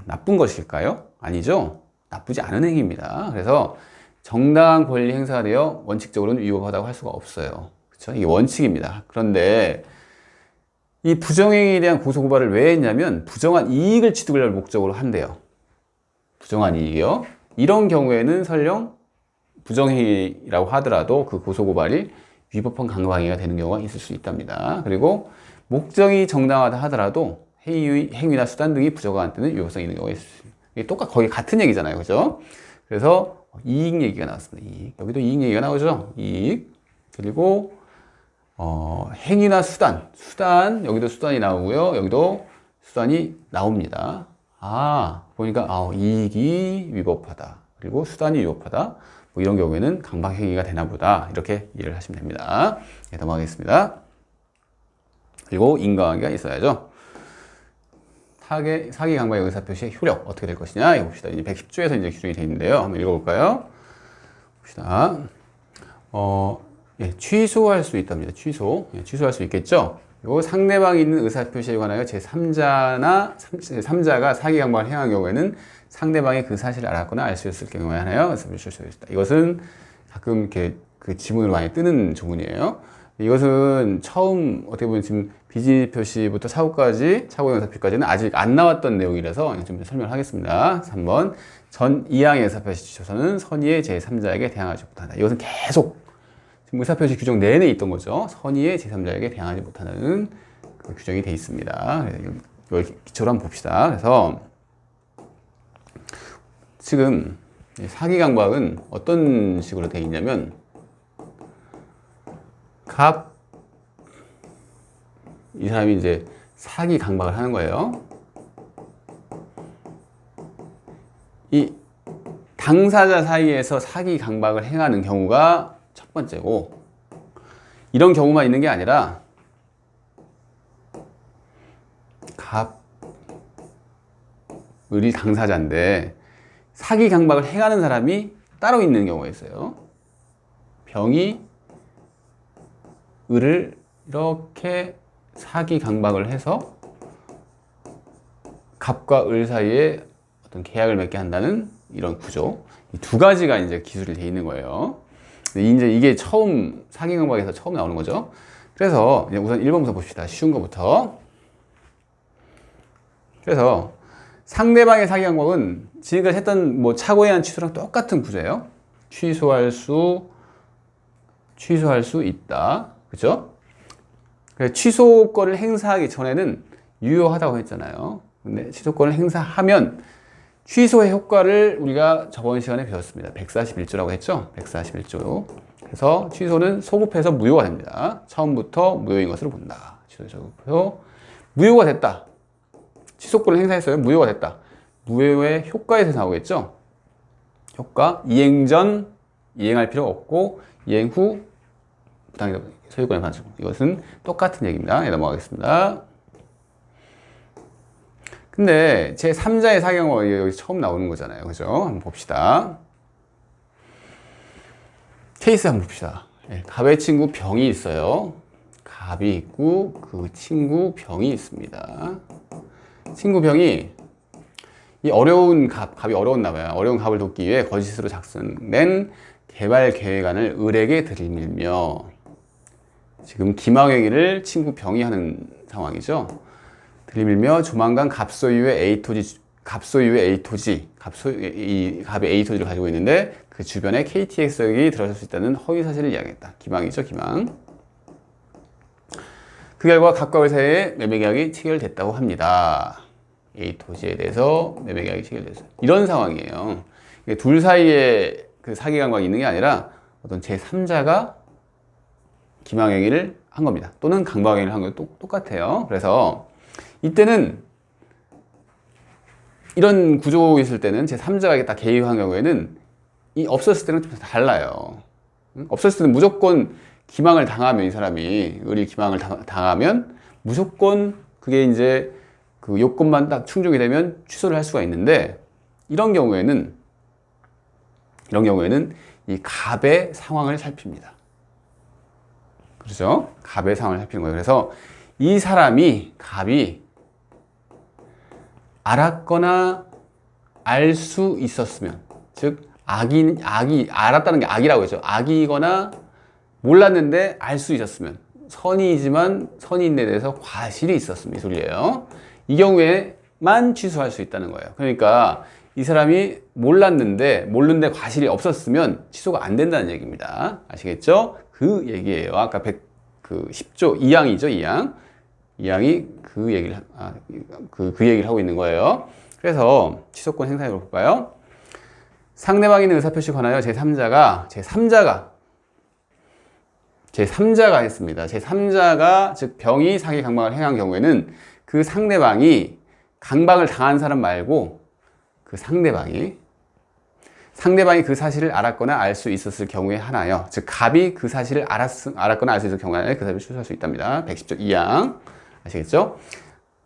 나쁜 것일까요? 아니죠. 나쁘지 않은 행위입니다. 그래서 정당한 권리 행사가 되어 원칙적으로는 위법하다고 할 수가 없어요. 그렇죠? 이게 원칙입니다. 그런데 이 부정행위에 대한 고소 고발을 왜 했냐면 부정한 이익을 취득을 할 목적으로 한대요. 부정한 이익이요. 이런 경우에는 설령 부정행위라고 하더라도 그 고소 고발이 위법한 강박행위가 되는 경우가 있을 수 있답니다. 그리고 목적이 정당하다 하더라도 행위나 수단 등이 부정한 때는 위법성이 있는 경우가 있을 수 있습니다. 이게 거의 같은 얘기잖아요. 그죠? 그래서 이익 얘기가 나왔습니다. 이익. 여기도 이익 얘기가 나오죠. 이익. 그리고 행위나 수단. 여기도 수단이 나오고요. 여기도 수단이 나옵니다. 보니까 이익이 위법하다. 그리고 수단이 위법하다. 뭐 이런 경우에는 강박행위가 되나 보다. 이렇게 이해를 하시면 됩니다. 네, 넘어가겠습니다. 그리고 인과관계가 있어야죠. 사기 강박의 의사표시의 효력 어떻게 될 것이냐 이거 봅시다. 이제 110조에서 이제 규정이 되어 있는데요. 한번 읽어볼까요? 봅시다. 취소할 수 있답니다. 취소할 수 있겠죠? 요 상대방이 있는 의사표시에 관하여 제3자가 사기 강박을 행한 경우에는 상대방이 그 사실을 알았거나 알 수 있을 경우에 하나요? 의사표시를 쓸 수 있다. 이것은 가끔 이렇게 그 지문으로 많이 뜨는 조문이에요. 이것은 처음 어떻게 보면 지금 비지 표시부터 사고까지 사고의 의사표시까지는 아직 안 나왔던 내용이라서 좀 설명을 하겠습니다. 3번 전 이항의 의사표시 취소서는 선의의 제3자에게 대항하지 못한다. 이것은 계속 지금 의사표시 규정 내내 있던 거죠. 선의의 제3자에게 대항하지 못하는 그 규정이 되어 있습니다. 이걸 기초로 한번 봅시다. 그래서 지금 사기 강박은 어떤 식으로 되어 있냐면 이 사람이 이제 사기 강박을 하는 거예요. 이 당사자 사이에서 사기 강박을 행하는 경우가 첫 번째고, 이런 경우만 있는 게 아니라 을이 당사자인데 사기 강박을 행하는 사람이 따로 있는 경우가 있어요. 병이 을을 이렇게 사기 강박을 해서 갑과 을 사이에 어떤 계약을 맺게 한다는 이런 구조. 이 두 가지가 이제 기술이 돼 있는 거예요. 이제 이게 처음 사기 강박에서 처음 나오는 거죠. 그래서 우선 1번부터 봅시다. 쉬운 거부터. 그래서 상대방의 사기 강박은 지금까지 했던 뭐 착오에 의한 취소랑 똑같은 구조예요. 취소할 수 있다. 그죠? 취소권을 행사하기 전에는 유효하다고 했잖아요. 근데 취소권을 행사하면 취소의 효과를 우리가 저번 시간에 배웠습니다. 141조라고 했죠? 141조. 그래서 취소는 소급해서 무효가 됩니다. 처음부터 무효인 것으로 본다. 취소해서 무효가 됐다. 취소권을 행사했어요. 무효가 됐다. 무효의 효과에서 나오겠죠? 효과, 이행 전 이행할 필요가 없고 이행 후 부당이다. 소유권의 반수. 이것은 똑같은 얘기입니다. 네, 넘어가겠습니다. 근데 제3자의 사경은 여기 처음 나오는 거잖아요. 그죠? 한번 봅시다. 케이스 한번 봅시다. 네, 갑의 친구 병이 있어요. 갑이 있고 그 친구 병이 있습니다. 친구 병이 이 어려운 갑이 어려웠나 봐요. 어려운 갑을 돕기 위해 거짓으로 작성된 개발 계획안을 을에게 들이밀며, 지금 기망행위를 친구 병이 하는 상황이죠. 들이밀며 조만간 갑 소유의 A 토지, 이 갑이 A 토지를 가지고 있는데 그 주변에 KTX역이 들어설 수 있다는 허위 사실을 이야기했다. 기망이죠, 기망. 그 결과 갑과 을 사이에 매매 계약이 체결됐다고 합니다. A 토지에 대해서 매매 계약이 체결됐어요. 이런 상황이에요. 둘 사이에 그 사기 강박이 있는 게 아니라 어떤 제3자가 기망행위를 한 겁니다. 또는 강박행위를 한 것도 똑같아요. 그래서 이때는 이런 구조 있을 때는 제3자가 딱 개입한 경우에는 이 없었을 때는 좀 달라요. 없었을 때는 무조건 기망을 당하면, 이 사람이 을이 기망을 당하면 무조건 그게 이제 그 요건만 딱 충족이 되면 취소를 할 수가 있는데, 이런 경우에는 이 갑의 상황을 살핍니다. 그렇죠? 갑의 상황을 살피는 거예요. 그래서 이 사람이, 갑이 알았거나 알 수 있었으면, 즉 악이 알았다는 게 악이라고 했죠. 악이거나 몰랐는데 알 수 있었으면, 선이지만 선인에 대해서 과실이 있었으면, 이 소리예요. 이 경우에만 취소할 수 있다는 거예요. 그러니까 이 사람이 모르는데 과실이 없었으면 취소가 안 된다는 얘기입니다. 아시겠죠? 그 얘기예요. 아까 10조 2항이죠, 2항. 2항이 그 얘기를 그 얘기를 하고 있는 거예요. 그래서 취소권 행사해 볼까요? 상대방이 있는 의사표시 관하여 제3자가 했습니다. 제3자가 즉 병이 사기 강박을 행한 경우에는 그 상대방이 강박을 당한 사람 말고 그 상대방이 그 사실을 알았거나 알 수 있었을 경우에 하나요. 즉 갑이 그 사실을 알았거나 알 수 있을 경우에 하나에 그 사실을 취소할 수 있답니다. 110조 2항. 아시겠죠?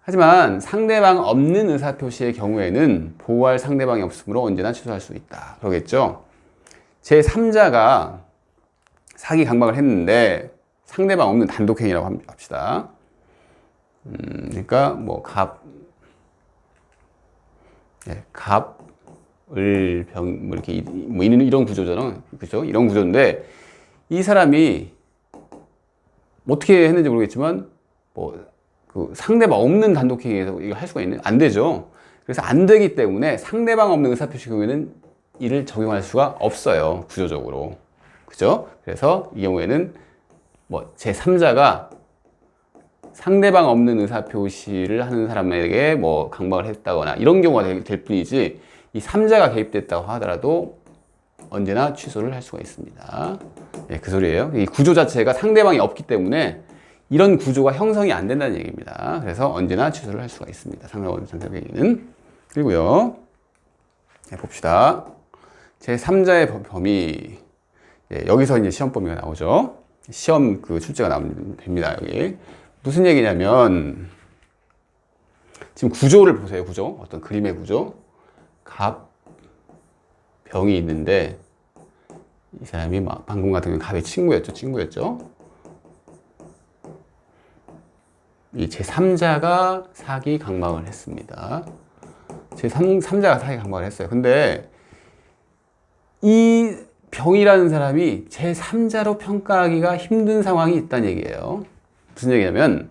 하지만 상대방 없는 의사표시의 경우에는 보호할 상대방이 없으므로 언제나 취소할 수 있다. 그러겠죠? 제3자가 사기 강박을 했는데 상대방 없는 단독행위라고 합시다. 그러니까 뭐 갑을 병, 뭐 이렇게 뭐 이런 구조잖아. 그죠? 이런 구조인데 이 사람이 어떻게 했는지 모르겠지만 그 상대방 없는 단독행위에서 이거 할 수가 안 되죠. 그래서 안 되기 때문에 상대방 없는 의사표시 경우에는 이를 적용할 수가 없어요. 구조적으로. 그죠? 그래서 이 경우에는 제3자가 상대방 없는 의사표시를 하는 사람에게 강박을 했다거나 이런 경우가 될 뿐이지 이 3자가 개입됐다고 하더라도 언제나 취소를 할 수가 있습니다. 예, 그 소리예요. 이 구조 자체가 상대방이 없기 때문에 이런 구조가 형성이 안 된다는 얘기입니다. 그래서 언제나 취소를 할 수가 있습니다. 상대방 없는 상대방에게는. 그리고요. 예, 봅시다. 제3자의 범위. 예, 여기서 이제 시험 범위가 나오죠. 시험 출제가 나오면 됩니다. 여기. 무슨 얘기냐면 지금 구조를 보세요. 구조. 어떤 그림의 구조. 갑, 병이 있는데 이 사람이 방금 같은 경우는 갑의 친구였죠. 이 제3자가 사기 강박을 했습니다. 제3자가 사기 강박을 했어요. 근데 이 병이라는 사람이 제3자로 평가하기가 힘든 상황이 있다는 얘기예요. 무슨 얘기냐면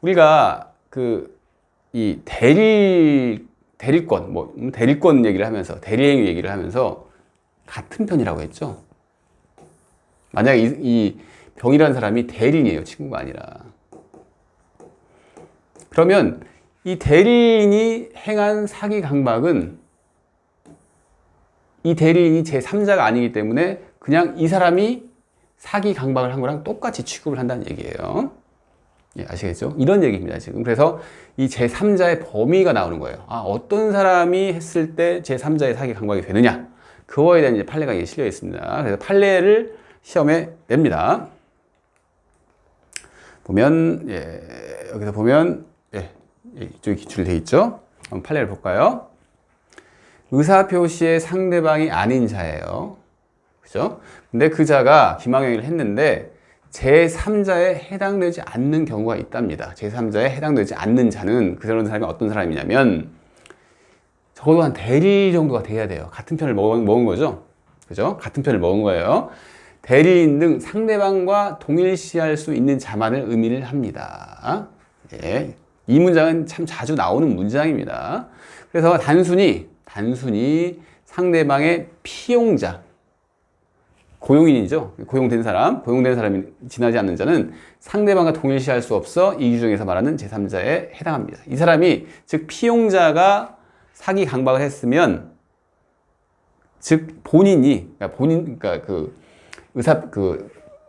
우리가 이 대리권 얘기를 하면서 대리행위 얘기를 하면서 같은 편이라고 했죠. 만약에 이 병이라는 사람이 대리인이에요. 친구가 아니라. 그러면 이 대리인이 행한 사기 강박은 이 대리인이 제3자가 아니기 때문에 그냥 이 사람이 사기 강박을 한 거랑 똑같이 취급을 한다는 얘기예요. 예, 아시겠죠? 이런 얘기입니다, 지금. 그래서 이 제3자의 범위가 나오는 거예요. 어떤 사람이 했을 때 제3자의 사기 강박이 되느냐. 그거에 대한 이제 판례가 실려 있습니다. 그래서 판례를 시험에 냅니다. 여기서 보면, 이쪽에 기출이 되어 있죠? 한번 판례를 볼까요? 의사표시의 상대방이 아닌 자예요. 그죠? 근데 그 자가 기망행위를 했는데 제3자에 해당되지 않는 경우가 있답니다. 제3자에 해당되지 않는 자는 그런 사람이 어떤 사람이냐면 적어도 한 대리 정도가 돼야 돼요. 같은 편을 먹은 거죠. 그죠? 같은 편을 먹은 거예요. 대리인 등 상대방과 동일시할 수 있는 자만을 의미를 합니다. 예. 이 문장은 참 자주 나오는 문장입니다. 그래서 단순히 상대방의 피용자, 고용인이죠. 고용된 사람이 지나지 않는 자는 상대방과 동일시할 수 없어 이 규정에서 말하는 제3자에 해당합니다. 이 사람이 즉 피용자가 사기 강박을 했으면 즉 그러니까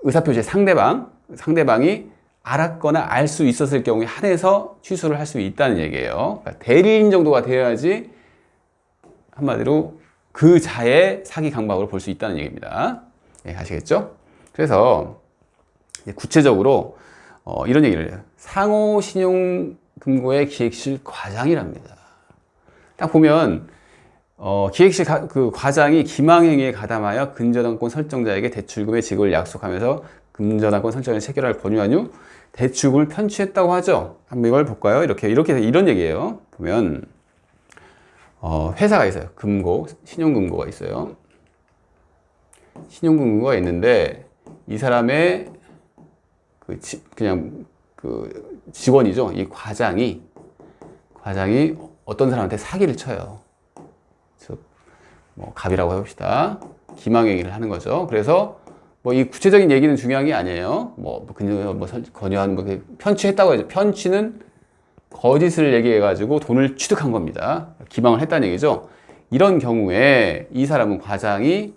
의사표시의 상대방이 알았거나 알 수 있었을 경우에 한해서 취소를 할 수 있다는 얘기예요. 그러니까 대리인 정도가 되어야지 한마디로 그 자의 사기 강박으로 볼 수 있다는 얘기입니다. 예, 아시겠죠? 그래서 구체적으로 이런 얘기를 해요. 상호 신용금고의 기획실 과장이랍니다. 딱 보면 기획실 과장이 기망행위에 가담하여 근저당권 설정자에게 대출금의 지급을 약속하면서 근저당권 설정을 체결할 권유한 후 대출금을 편취했다고 하죠. 한번 이걸 볼까요? 이런 얘기예요. 보면 회사가 있어요. 금고, 신용금고가 있어요. 신용금고가 있는데 이 사람의 그냥 그 직원이죠. 이 과장이 어떤 사람한테 사기를 쳐요. 뭐 갑이라고 해봅시다. 기망행위를 하는 거죠. 그래서 뭐 이 구체적인 얘기는 중요한 게 아니에요. 그냥 권유하는 편취했다고 하죠. 편취는 거짓을 얘기해가지고 돈을 취득한 겁니다. 기망을 했다는 얘기죠. 이런 경우에 이 사람은 과장이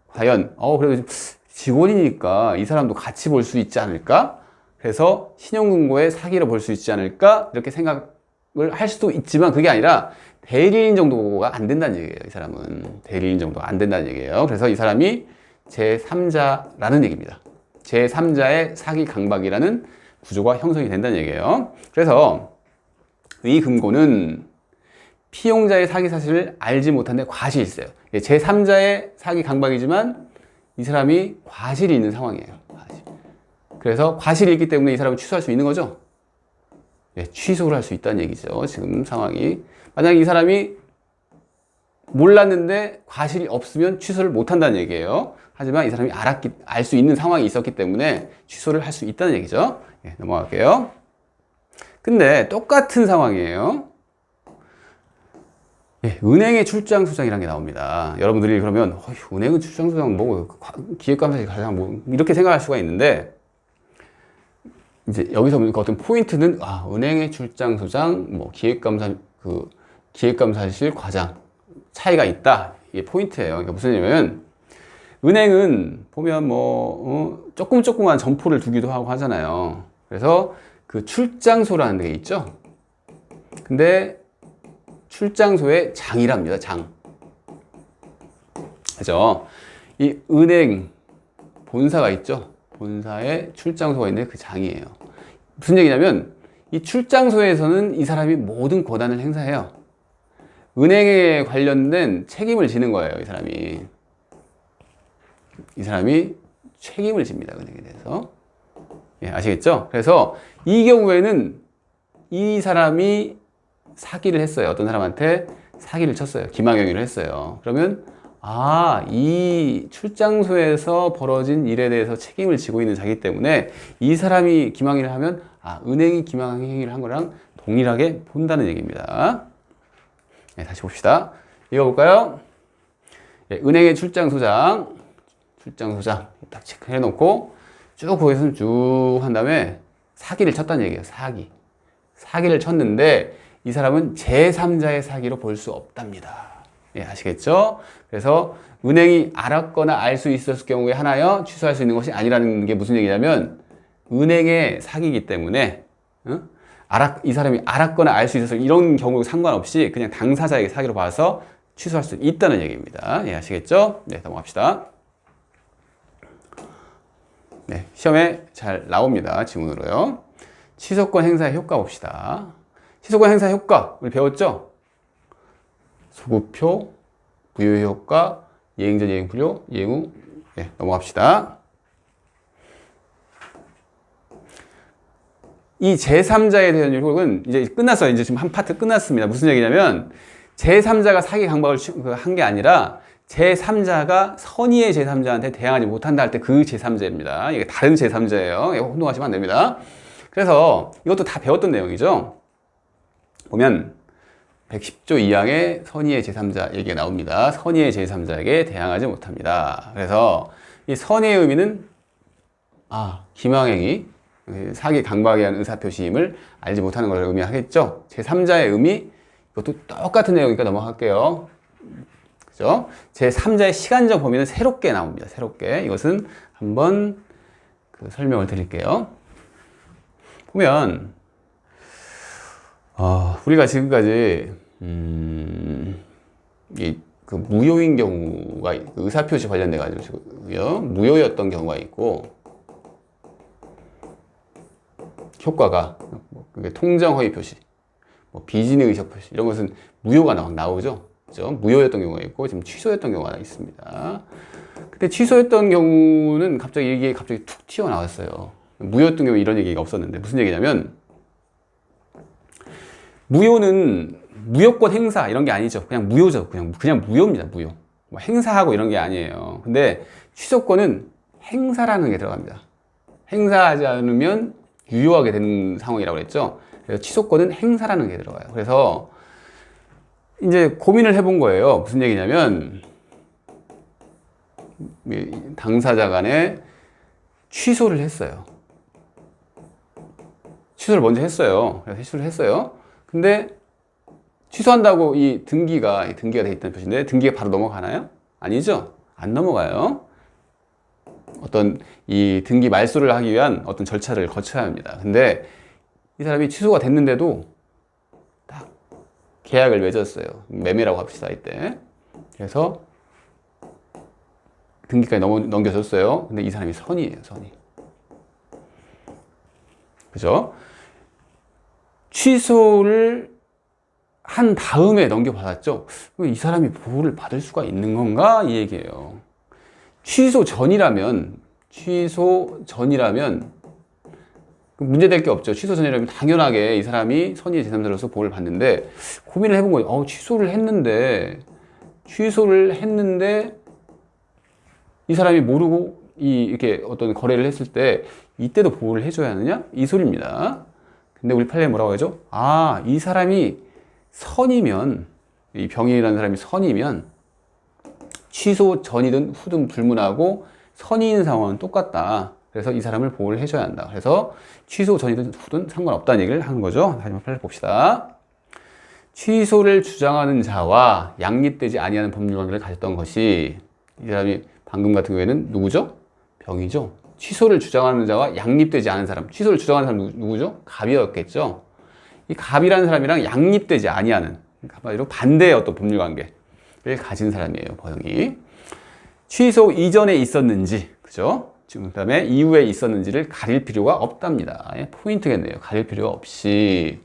과연 그래도 직원이니까 이 사람도 같이 볼 수 있지 않을까? 그래서 신용금고의 사기로 볼 수 있지 않을까? 이렇게 생각을 할 수도 있지만 그게 아니라 대리인 정도가 안 된다는 얘기예요. 이 사람은 대리인 정도가 안 된다는 얘기예요. 그래서 이 사람이 제3자라는 얘기입니다. 제3자의 사기 강박이라는 구조가 형성이 된다는 얘기예요. 그래서 이 금고는 피용자의 사기 사실을 알지 못한데 과실이 있어요. 제3자의 사기 강박이지만 이 사람이 과실이 있는 상황이에요. 그래서 과실이 있기 때문에 이 사람을 취소할 수 있는 거죠. 취소를 할 수 있다는 얘기죠. 지금 상황이. 만약에 이 사람이 몰랐는데 과실이 없으면 취소를 못 한다는 얘기예요. 하지만 이 사람이 알 수 있는 상황이 있었기 때문에 취소를 할 수 있다는 얘기죠. 넘어갈게요. 근데 똑같은 상황이에요. 은행의 출장소장이라는 게 나옵니다. 여러분들이 그러면 은행은 출장소장 기획감사실 과장 이렇게 생각할 수가 있는데 이제 여기서 보니까 어떤 포인트는 은행의 출장소장 기획감사실 과장 차이가 있다. 이게 포인트예요. 그러니까 무슨 얘기냐면 은행은 보면 조그만 점포를 두기도 하고 하잖아요. 그래서 그 출장소라는 게 있죠. 근데 출장소의 장이랍니다. 장. 그죠? 이 은행 본사가 있죠. 본사에 출장소가 있는데 그 장이에요. 무슨 얘기냐면 이 출장소에서는 이 사람이 모든 권한을 행사해요. 은행에 관련된 책임을 지는 거예요. 이 사람이 책임을 집니다. 은행에 대해서. 아시겠죠? 그래서 이 경우에는 이 사람이 사기를 했어요. 어떤 사람한테 사기를 쳤어요. 기망행위를 했어요. 그러면 이 출장소에서 벌어진 일에 대해서 책임을 지고 있는 자기 때문에 이 사람이 기망행위를 하면 은행이 기망행위를 한 거랑 동일하게 본다는 얘기입니다. 다시 봅시다. 읽어볼까요? 은행의 출장소장 딱 체크해 놓고 쭉 거기서 쭉 한 다음에 사기를 쳤다는 얘기예요. 사기를 쳤는데 이 사람은 제3자의 사기로 볼 수 없답니다. 아시겠죠? 그래서 은행이 알았거나 알 수 있었을 경우에 하나여 취소할 수 있는 것이 아니라는 게 무슨 얘기냐면 은행의 사기이기 때문에 이 사람이 알았거나 알 수 있었을 이런 경우 상관없이 그냥 당사자에게 사기로 봐서 취소할 수 있다는 얘기입니다. 아시겠죠? 넘어갑시다. 시험에 잘 나옵니다. 지문으로요. 취소권 행사의 효과 봅시다. 취소권 행사 효과 우리 배웠죠? 소급표, 부여 효과, 예행전, 예행불효, 예후. 넘어갑시다. 이 제3자에 대한 효력은 이제 끝났어요. 이제 지금 한 파트 끝났습니다. 무슨 얘기냐면 제3자가 사기 강박을 한 게 아니라 제3자가 선의의 제3자한테 대항하지 못한다 할 때 그 제3자입니다. 이게 다른 제3자예요. 혼동하시면 안 됩니다. 그래서 이것도 다 배웠던 내용이죠. 보면 110조 2항에 선의의 제3자 얘기가 나옵니다. 선의의 제3자에게 대항하지 못합니다. 그래서 이 선의의 의미는 기망행위, 사기 강박에 의한 의사표시임을 알지 못하는 걸 의미하겠죠. 제3자의 의미, 이것도 똑같은 내용이니까 넘어갈게요. 그죠? 제3자의 시간적 범위는 새롭게 나옵니다. 새롭게. 이것은 한번 설명을 드릴게요. 보면 우리가 지금까지 무효인 경우가 의사표시 관련돼 가지고요. 무효였던 경우가 있고 효과가 통정 허위 표시, 비진의 의사 표시 이런 것은 무효가 나오죠. 그죠? 무효였던 경우가 있고 지금 취소했던 경우가 있습니다. 근데 취소했던 경우는 이게 갑자기 툭 튀어나왔어요. 무효였던 경우 이런 얘기가 없었는데 무슨 얘기냐면 무효는 무효권 행사 이런 게 아니죠. 그냥 무효죠. 그냥 무효입니다. 무효. 뭐 행사하고 이런 게 아니에요. 근데 취소권은 행사라는 게 들어갑니다. 행사하지 않으면 유효하게 되는 상황이라고 그랬죠. 그래서 취소권은 행사라는 게 들어가요. 그래서 이제 고민을 해본 거예요. 무슨 얘기냐면 당사자 간에 취소를 했어요. 취소를 먼저 했어요. 그래서 취소를 했어요. 근데 취소한다고 이 등기가 돼 있다는 표시인데 등기가 바로 넘어가나요? 아니죠. 안 넘어가요. 어떤 이 등기 말소를 하기 위한 어떤 절차를 거쳐야 합니다. 근데 이 사람이 취소가 됐는데도 딱 계약을 맺었어요. 매매라고 합시다, 이때. 그래서 등기까지 넘겨줬어요. 근데 이 사람이 선이에요, 선이. 그죠? 취소를 한 다음에 넘겨받았죠? 이 사람이 보호를 받을 수가 있는 건가? 이 얘기예요. 취소 전이라면 문제될 게 없죠. 취소 전이라면 당연하게 이 사람이 선의의 제3자로서 보호를 받는데 고민을 해본 거예요. 취소를 했는데 이 사람이 모르고 이렇게 어떤 거래를 했을 때 이때도 보호를 해줘야 하느냐? 이 소리입니다. 근데 우리 판례에 뭐라고 하죠? 이 사람이 선이면, 이 병인이라는 사람이 선이면 취소 전이든 후든 불문하고 선의인 상황은 똑같다. 그래서 이 사람을 보호를 해줘야 한다. 그래서 취소 전이든 후든 상관없다는 얘기를 하는 거죠. 다시 한번 봅시다. 취소를 주장하는 자와 양립되지 아니하는 법률관계를 가졌던 것이, 이 사람이 방금 같은 경우에는 누구죠? 병이죠. 취소를 주장하는 자와 양립되지 않은 사람. 취소를 주장하는 사람 누구죠? 갑이었겠죠. 이 갑이라는 사람이랑 양립되지 아니하는, 그러니까 반대의 어떤 법률관계를 가진 사람이에요, 병이. 취소 이전에 있었는지, 그죠? 지금 그다음에 이후에 있었는지를 가릴 필요가 없답니다. 포인트겠네요. 가릴 필요가 없이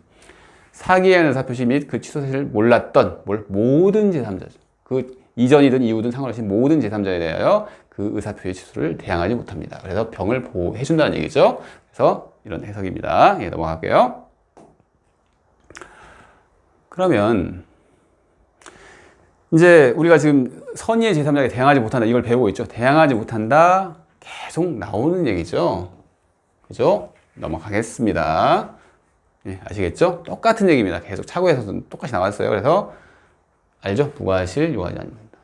사기의 의사표시 및 그 취소 사실을 몰랐던 모든 제3자죠. 그 이전이든 이후든 상관없이 모든 제3자에 대하여 그 의사표시 취소를 대항하지 못합니다. 그래서 병을 보호해준다는 얘기죠. 그래서 이런 해석입니다. 넘어갈게요. 그러면 이제 우리가 지금 선의의 제3자에게 대항하지 못한다, 이걸 배우고 있죠. 대항하지 못한다 계속 나오는 얘기죠. 그죠? 넘어가겠습니다. 아시겠죠? 똑같은 얘기입니다. 계속 차고에서도 똑같이 나왔어요. 그래서 알죠? 무과실 요하지 않는다,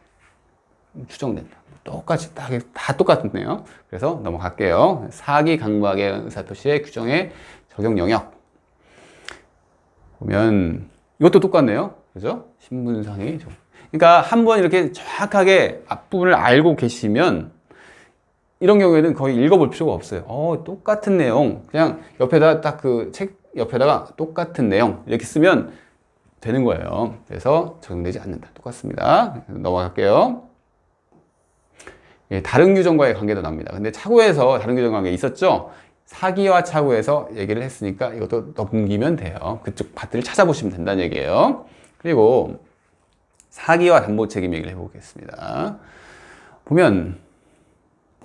추정된다. 똑같이 다 똑같네요. 그래서 넘어갈게요. 사기 강박의 의사표시의 규정의 적용 영역 보면 이것도 똑같네요. 그죠? 신분상의. 그러니까 한번 이렇게 정확하게 앞부분을 알고 계시면 이런 경우에는 거의 읽어볼 필요가 없어요. 똑같은 내용. 그냥 옆에다 딱 그 책 옆에다가 똑같은 내용 이렇게 쓰면 되는 거예요. 그래서 적용되지 않는다. 똑같습니다. 넘어갈게요. 다른 규정과의 관계도 나옵니다. 근데 차고에서 다른 규정 관계 있었죠? 사기와 차고에서 얘기를 했으니까 이것도 넘기면 돼요. 그쪽 파트를 찾아보시면 된다는 얘기예요. 그리고 사기와 담보 책임 얘기를 해보겠습니다. 보면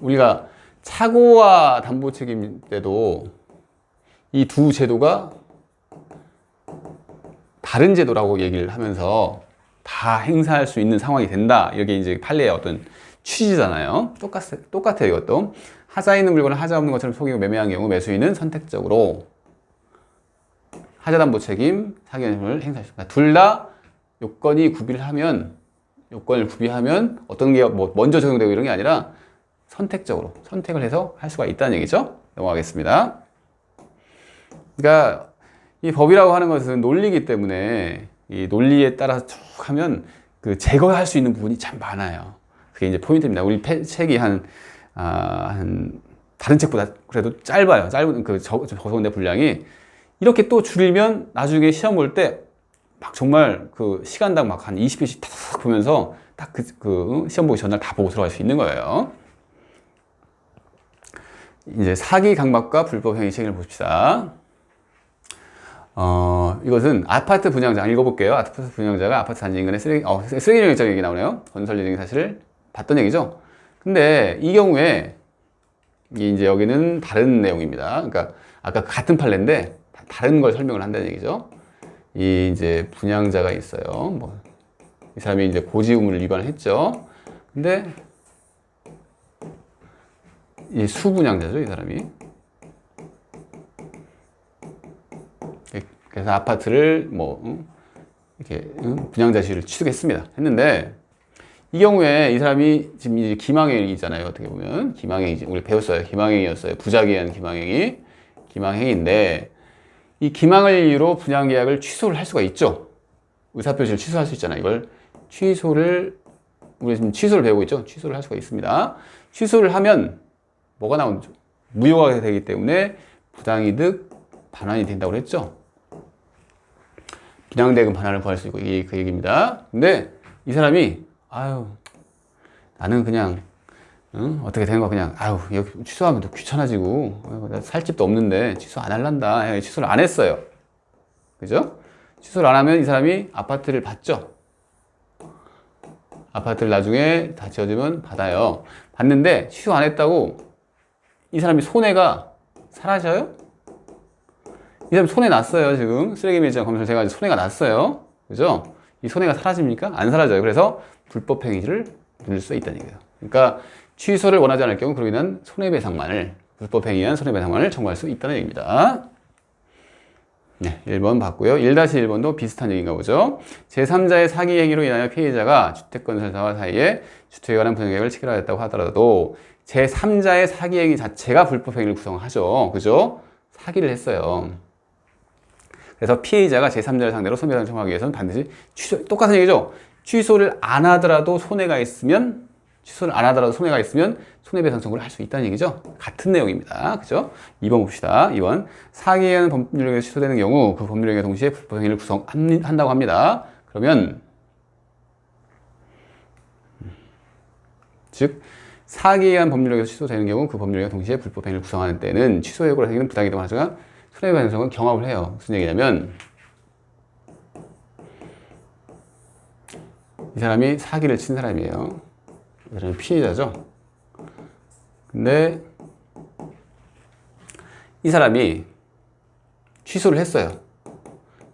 우리가 차고와 담보 책임 때도 이 두 제도가 다른 제도라고 얘기를 하면서 다 행사할 수 있는 상황이 된다. 이게 이제 판례의 어떤 취지잖아요. 똑같아요, 이것도. 하자 있는 물건을 하자 없는 것처럼 속이고 매매한 경우 매수인은 선택적으로 하자 담보 책임, 사기 행위를 행사할 수 있다. 둘 다 요건을 구비하면 어떤 게 먼저 적용되고 이런 게 아니라 선택적으로 선택을 해서 할 수가 있다는 얘기죠. 넘어가겠습니다. 그러니까 이 법이라고 하는 것은 논리이기 때문에 이 논리에 따라서 쭉 하면 그 제거할 수 있는 부분이 참 많아요. 그게 이제 포인트입니다. 우리 책이 한 다른 책보다 그래도 짧아요. 짧은 그 저서인데 분량이 이렇게 또 줄이면 나중에 시험 볼 때 막 정말 그 시간당 막 한 20회씩 탁 보면서 딱 그 시험 보기 전날 다 보고 들어갈 수 있는 거예요. 이제 사기 강박과 불법 행위 책임을 보십시다. 이것은 아파트 분양자 읽어볼게요. 아파트 분양자가 아파트 단지 인근에 쓰레기 영역장 얘기 나오네요. 건설 예정의 사실을 봤던 얘기죠. 근데 이 경우에 이제 여기는 다른 내용입니다. 그러니까 아까 같은 판례인데 다른 걸 설명을 한다는 얘기죠. 이 이제 분양자가 있어요. 뭐 이 사람이 이제 고지 의무를 위반했죠. 근데 이 수분양자죠, 이 사람이. 그래서 아파트를 뭐 이렇게 분양자 시효를 취득했습니다. 했는데 이 경우에 이 사람이 지금 이제 기망행위잖아요. 어떻게 보면 기망행위, 우리 배웠어요. 기망행위였어요. 부작위에 의한 기망행위, 기망행위인데 이 기망을 이유로 분양계약을 취소를 할 수가 있죠. 의사표시를 취소할 수 있잖아요. 이걸 우리 지금 취소를 배우고 있죠. 취소를 할 수가 있습니다. 취소를 하면 뭐가 나오죠? 무효가 되기 때문에 부당이득 반환이 된다고 했죠. 비낭대금 반환을 구할 수 있고 이게 그 얘기입니다. 근데 이 사람이 나는 그냥 어떻게 된 거 그냥 여기 취소하면 또 귀찮아지고 살 집도 없는데 취소 안 할란다. 취소를 안 했어요. 그죠? 취소를 안 하면 이 사람이 아파트를 받죠. 아파트를 나중에 다 지어주면 받아요. 받는데 취소 안 했다고 이 사람이 손해가 사라져요? 이 사람 손해 났어요. 지금 쓰레기 밀장 검사를 해가지고 손해가 났어요. 그죠? 이 손해가 사라집니까? 안 사라져요. 그래서 불법 행위를 누릴 수 있다는 얘기예요. 그러니까 취소를 원하지 않을 경우 그로 인한 손해배상만을, 불법 행위에 의한 손해배상만을 청구할 수 있다는 얘기입니다. 네, 1번 봤고요. 1-1번도 비슷한 얘기인가 보죠. 제3자의 사기 행위로 인하여 피해자가 주택건설사와 사이에 주택에 관한 분양계약을 체결하였다고 하더라도 제3자의 사기 행위 자체가 불법 행위를 구성하죠. 그죠? 사기를 했어요. 그래서 피해자가 제3자를 상대로 손해배상을 청구하기 위해서는 반드시 똑같은 얘기죠. 취소를 안 하더라도 손해가 있으면 손해배상 청구를 할 수 있다는 얘기죠. 같은 내용입니다. 그죠? 2번 봅시다. 2번. 사기에 의한 법률행위가 취소되는 경우 그 법률행위가 동시에 불법행위를 구성한다고 합니다. 그러면 즉 사기에 의한 법률행위가 취소되는 경우 그 법률행위가 동시에 불법행위를 구성하는 때는 취소 여부로 생기는 부당이득 하자가 손해배상 청구는 경합을 해요. 무슨 얘기냐면 이 사람이 사기를 친 사람이에요. 이 사람이 피해자죠. 근데 이 사람이 취소를 했어요.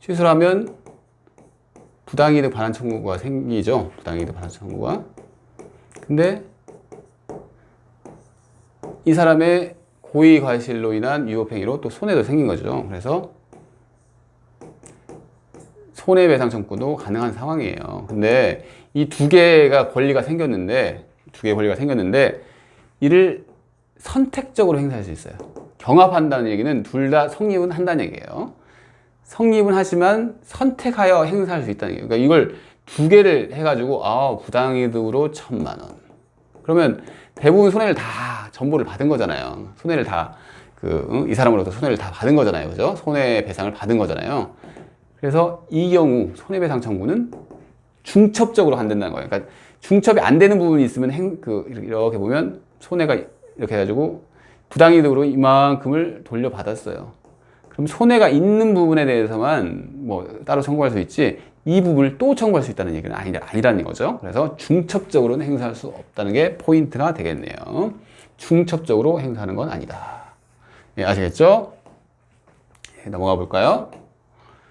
취소를 하면 부당이득 반환 청구가 생기죠. 부당이득 반환 청구가. 근데 이 사람의 고의 과실로 인한 위법행위로 또 손해도 생긴 거죠. 그래서 손해배상 청구도 가능한 상황이에요. 근데 이 두 개가 권리가 생겼는데 이를 선택적으로 행사할 수 있어요. 경합한다는 얘기는 둘 다 성립은 한다는 얘기예요. 성립은 하지만 선택하여 행사할 수 있다는 얘기예요. 그러니까 이걸 두 개를 해가지고 부당이득으로 1,000만 원. 그러면 대부분 손해를 다 전보를 받은 거잖아요. 손해를 다 이 사람으로부터 손해를 다 받은 거잖아요. 그죠? 손해배상을 받은 거잖아요. 그래서 이 경우 손해배상 청구는 중첩적으로 안 된다는 거예요. 그러니까 중첩이 안 되는 부분이 있으면 이렇게 보면 손해가 이렇게 해가지고 부당이득으로 이만큼을 돌려받았어요. 그럼 손해가 있는 부분에 대해서만 뭐 따로 청구할 수 있지 이 부분을 또 청구할 수 있다는 얘기는 아니라는 거죠. 그래서 중첩적으로는 행사할 수 없다는 게 포인트가 되겠네요. 중첩적으로 행사하는 건 아니다. 예, 아시겠죠? 넘어가 볼까요?